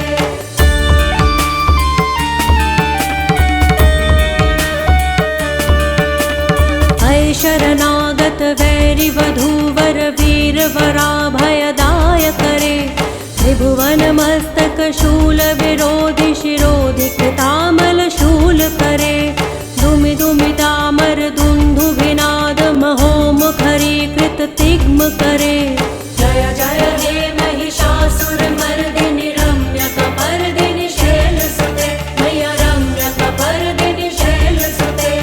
अय शरणागत वैरि वधूवर वीर वराभयदाय करे त्रिभुवन मस्तक शूल विरोधि शिरोधि कृतामल शूल करे दुमि दुमितामर दुन्दुभिनाद महोमुखरी कृत तिग्म करे जय जय हे महिषासुरमर्दिनि रम्यकपर्दिनि शैलसुते मैया रम्यकपर्दिनि शैलसुते।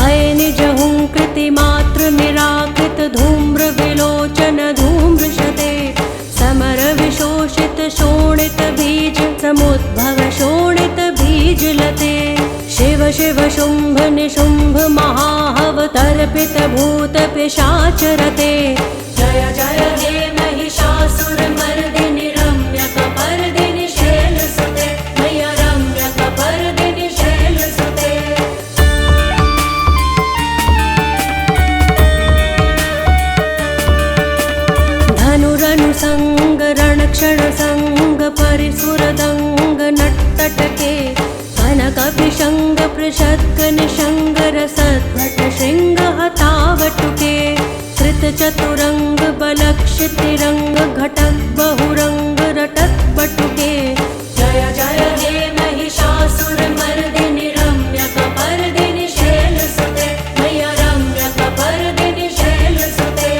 अय निज हुंकृतिमात्र निराकृत धूम्र विलोचन धूम्रशते समर विशोषित शोणित बीज समुद्भव शोणित बीज लते शिव शिव शुंभ निशुंभ महाहव तर्पित भूत पिशाचरते जय जय हे महिषासुरमर्दिनि रम्यकपर्दिनि शैलसुते मैया रम्यकपर्दिनि शैलसुते। धनुरनुसंग रणक्षण संग परिसुरदंग नट्टटके कनकपिशंग पृषद्ग निशंग रसद्भट शृंग हतावटुके कृत चतुरंग बलक्षितिरंग घटक बहुरंग रटक बटुके जय जय हे महिषासुरमर्दिनि रम्यकपर्दिनि शैलसुते मैया रम्यकपर्दिनि शैलसुते।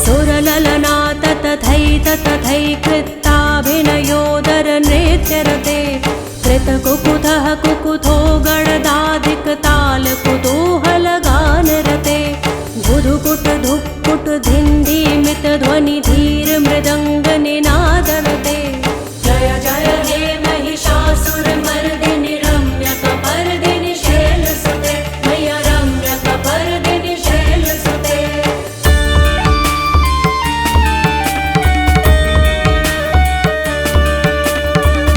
सुरललनात तथैत तथैकृत्ताभिनयोदर नृत्यरते कृतकुकुतः कुकुथो गणदाधिक ताल कुतूहल गानरते धुधुकुट धुक्कुट धिन्धिमित ध्वनि धीर मृदंग निनादरते जय जय हे महिषासुरमर्दिनि रम्यकपर्दिनि शैलसुते मैया रम्यकपर्दिनि शैलसुते।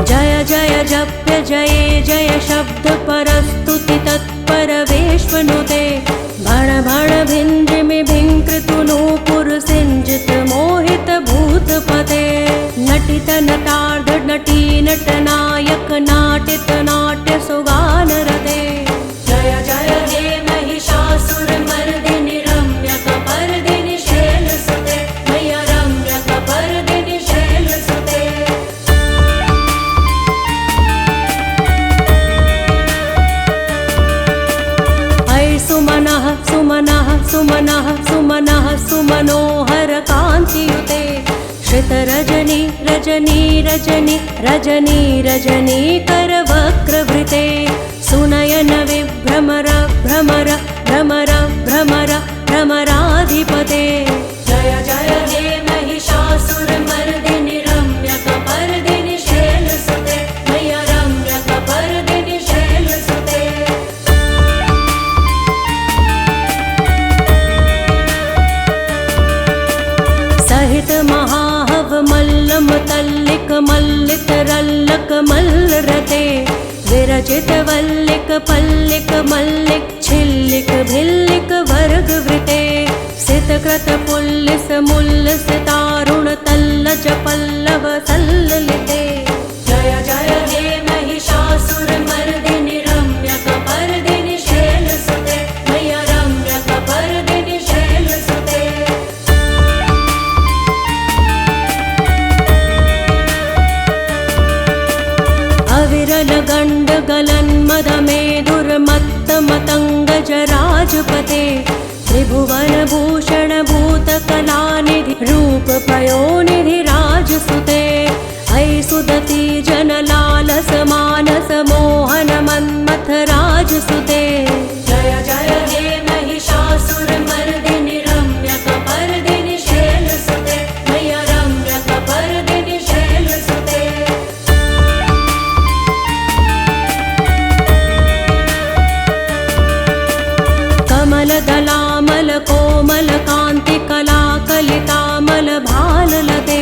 जय जय जप्य जये जय शब्द परस्तुति तत्पर वेश्वनुते भण भण भिन्द्रिमि भिङ्कृतु नूपुर सिंजित मोहित भूतपते नटित नटार्ध नटी नटनायक नाटित नाट्य सुगानरते जय जय हे महिषासुरमर्दिनि रम्यकपर्दिनि शैलसुते मैया रम्यकपर्दिनि शैलसुते। सुमनः सुमनः सुमनोहर कान्तियुते श्रितरजनी रजनी रजनी रजनी रजनी करवक्रवृते सुनयन विभ्रमर भ्रमर भ्रमर भ्रमर भ्रमराधिपते जय जय हे महिषासुरमर्दिनि रम्यकपर्दिनि शैलसुते मय्या रम्यकपर्दिनि शैलसुते सहित महाहव मल्लम तल्लिक मल्लित रल्लक मल्लरते विरचित वल्लिक पल्लिक मल्लिक छिल्लिक भिल्लिक वर्गवृते सितकृत पुल्लिस मुल्लिस तारुण तल्लज पल्लव सल्ललिते जय जय हे महिषासुरमर्दिनि रम्यकपर्दिनि शैलसुते मय्या रम्यकपर्दिनि शैलसुते अविरल गण्ड गलन मदमेदुर्मत्त मतंग जराजपते त्रिभुवन भूषण भूत कलानिधि रूप पयोनिधि राजसुते ऐ सुदति जन लालस मानस मोहन मन्मथ राजसुते जय जय हे महिषासुरमर्दिनि रम्यकपर्दिनि शैलसुते मय्या रम्यकपर्दिनि शैलसुते कमलदलामल कोमल कांति कला कलितामल भाललते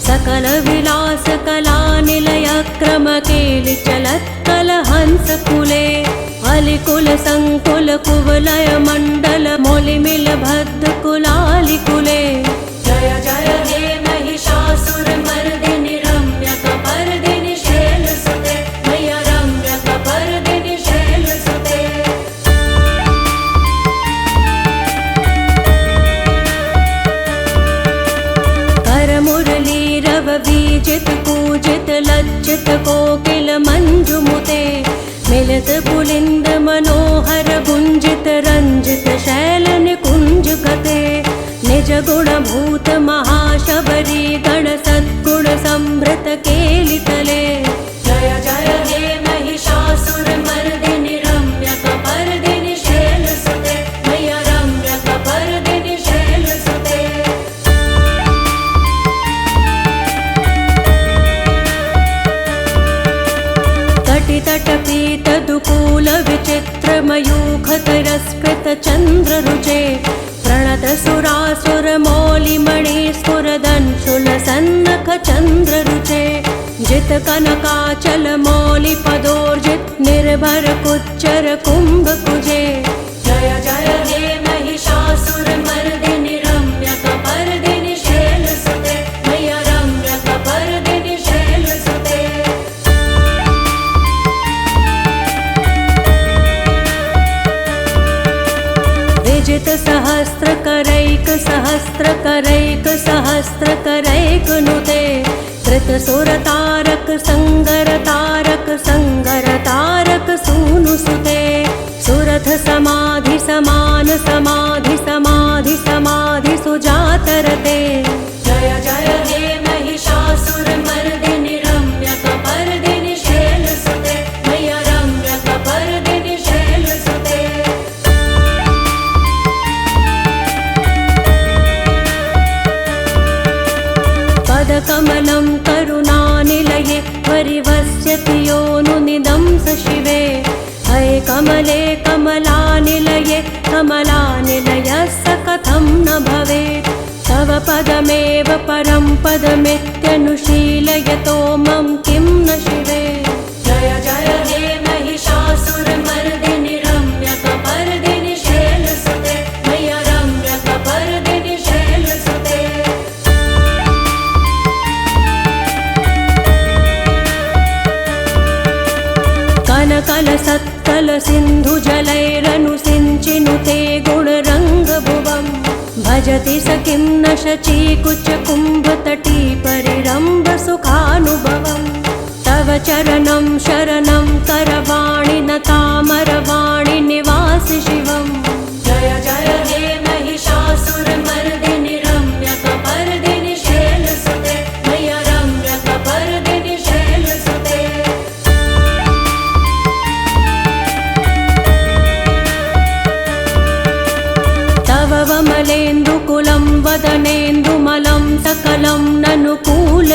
सकल विलास कला निलय क्रम केलि चलत् कल हंस कुले अलिकुल संकुल कुवलय मंडल मोलिमिल भद्द कुलालि कुले जय जय हे महिषासुरमर्दिनि रम्यकपर्दिनि शैलसुते मय्या रम्यकपर्दिनि शैलसुते मुरलीरव बीजित पूजित लज्जित कोकिल मंजुमुते मिलित पुलिंद मनोहर गुंजित रंजित शैल निकुंज गते निज गुण भूत महाशबरी गण सद्गुण संभृत केलितले जय जय हे महिषासुरमर्दिनि रम्यकपर्दिनि शैलसुते मय्या रम्यकपर्दिनि शैलसुते तटपीत दुकूल विचित्र मयूख तिरस्कृत चंद्र रुचे प्रणत सुरासुर मौलि मणि स्फुरदंशुल सन्नख चंद्र रुचे जित कनकाचल मौलि पदोर्जित निर्भर कुच्चर कुंभ कुजे जय जय हे महिषासुरमर्दिनि रम्यकपर्दिनि शैलसुते मय्या रम्यकपर्दिनि शैलसुते विजित सहस्त्र करैक सहस्त्र करैक सहस्त्र करैक नुते कृत सुर तारक संगर तारक सूनु सुते सुरथ समाधि समान समाधि समाधि समाधि सुजातरते जय जय हे महिषासुरमर्दिनि रम्यकपर्दिनि शैलसुते मय्या रम्यकपर्दिनि शैलसुते कमलं करुणानिलये परिवस्यति योनुनिदं स शिवे हये कमले कमलानिलये कमलानिलयस्य कथं न भवेत् तव पदमेव परं पदमित्यनुशीलयतो मम किं न शिवे जय जय हे महिषासुरमर्दिनि रम्यकपर्दिनि शैलसुते मय्या रम्यकपर्दिनि शैलसुते कल सत्कल सिंधु जलैरनुसिञ्चिनुते गुणरङ्गभुवम् भजति स किं न शची कुच कुम्भतटी परिरम्भ सुखानुभवम् तव चरणं शरणं करवाणि न तामरवाणि निवासि शिवम् जय जय हे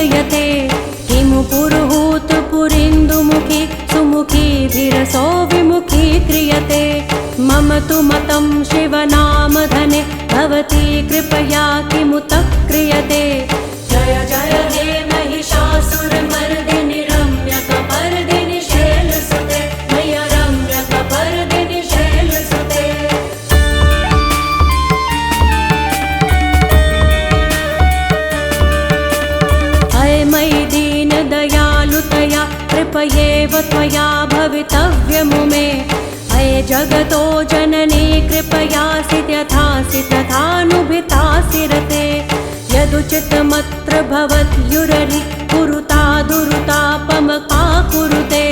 पूजयते किमु पुरुहूत पुरिन्दुमुखी सुमुखी धीरसो विमुखी क्रियते मम तु मतं शिवनामधने भवती कृपया किमुत क्रियते जय जय हे महिषासुरमर्दिनि रम्यकपर्दिनि शैलसुते मय्या रम्यकपर्दिनि शैलसुते अय मयि दीनदयालुतया कृपयेव त्वया भवितव्यमु मे अये जगतो जननी कृपयासि यथासि तथानुभितासि रते यदुचितमत्र भवत्युररि कुरुता दुरुतापमका कुरुते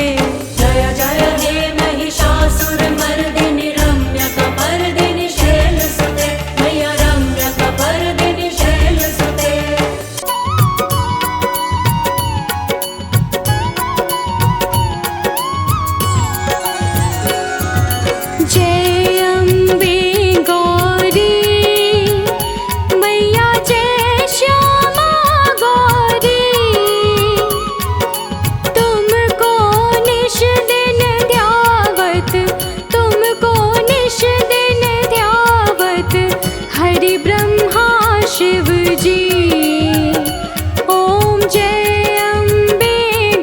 जय जय हे महिषासुरमर्दिनि रम्यकपर्दिनि शैलसुते मय्या रम्यकपर्दिनि शैलसुते जय अम्बे गौरी मैया जय श्यामा गौरी तुमको निश दिन ध्यावत तुमको निश दिन ध्यावत हरि ब्रह्मा शिव जी ओम जय अम्बे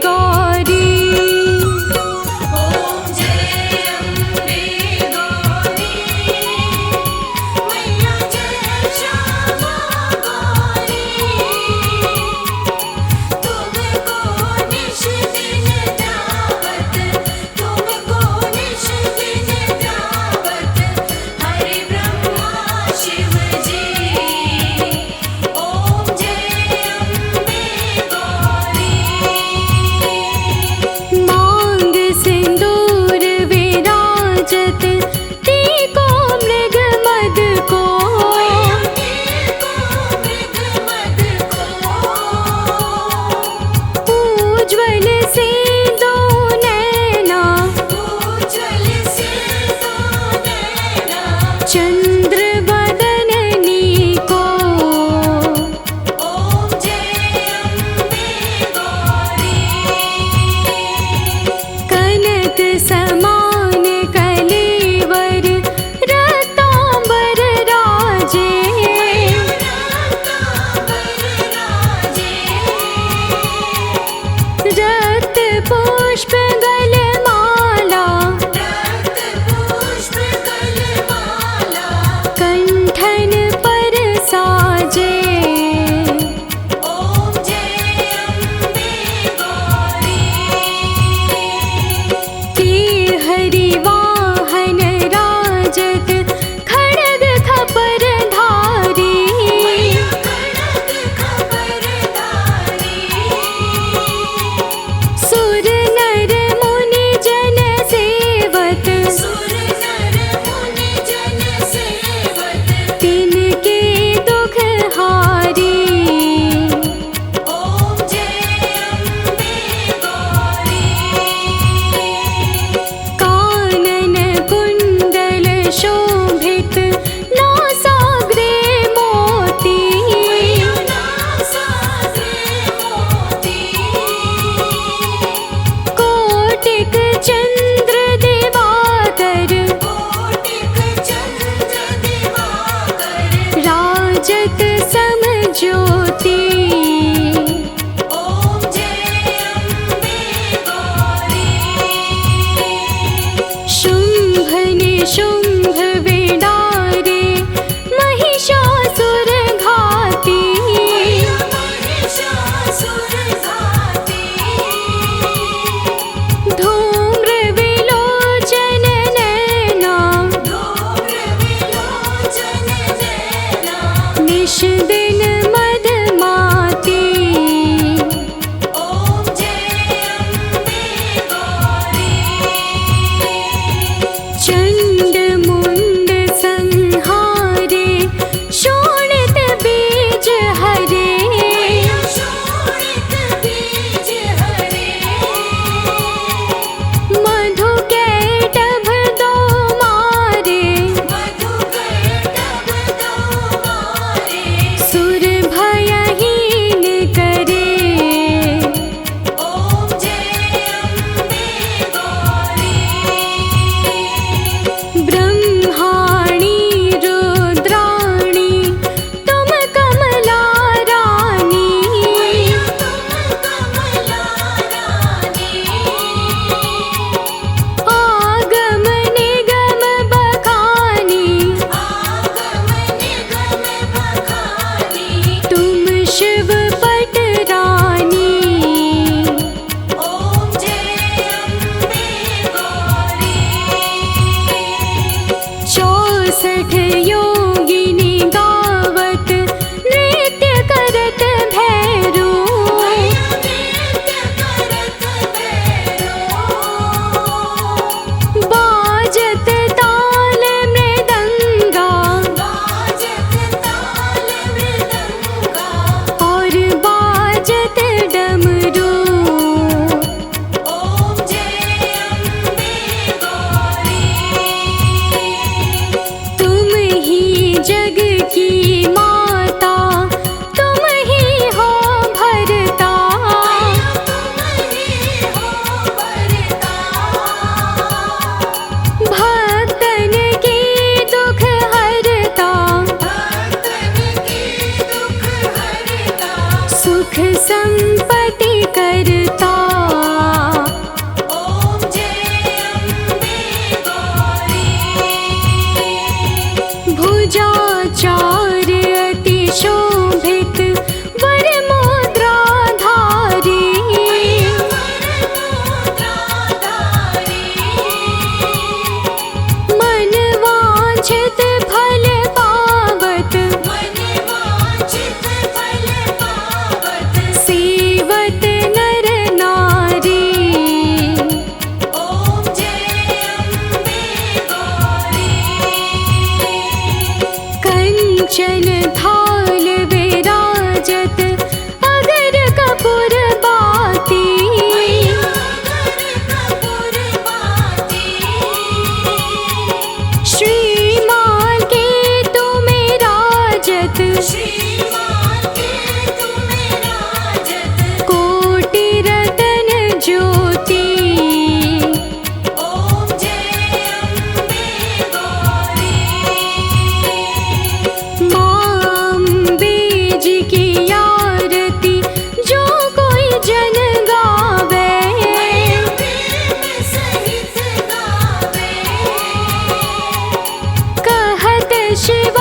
गौरी ओम जय अम्बे गौरी मैया जय श्यामा गौरी तुमको निश दिन ध्यावत तुमको निश दिन ध्यावत हरि ब्रह्मा शिव जी ओम जय अम्बे गौरी मांग सिंदूर विराजत टीको मृग मद को उज्ज्वल से दो नैना चंद्र बदननी को कनक समान कलेवर रतांबर राजे रक्त पुष्प गलमाला कंठन पर साजे के हरि वाहन राजत खड्ग खपर धारी सुर नर मुनि जन सेवत तिनके दुख हारी कानन कुंडल शोभित नासाग्रे मोती कोटिक चंद्र दिवाकर राजत सम ज्योति शुंभ निशुंभ विडारे महिषासुर घाती धूम्र विलोचन नैना निश दिन मदमाती चंड योगिनी गावत नृत्य करत भैरो बाजत ताल मृदंगा और बाजत डमरू तुम ही जग की माता तुम ही हो भरता भक्तन की दुख हरता सुख संपत्ति करता भुजाचार अति शोभित वर मुद्राधारी मन वांछित फल पावत सेवत नर नारी कंचन थाल विराजत अगर कपूर बाती श्रीमान के तुम्हें राजत कोटि रतन ज्योति अम्बे जी की आरती जो कोई जन गावे कहत शिव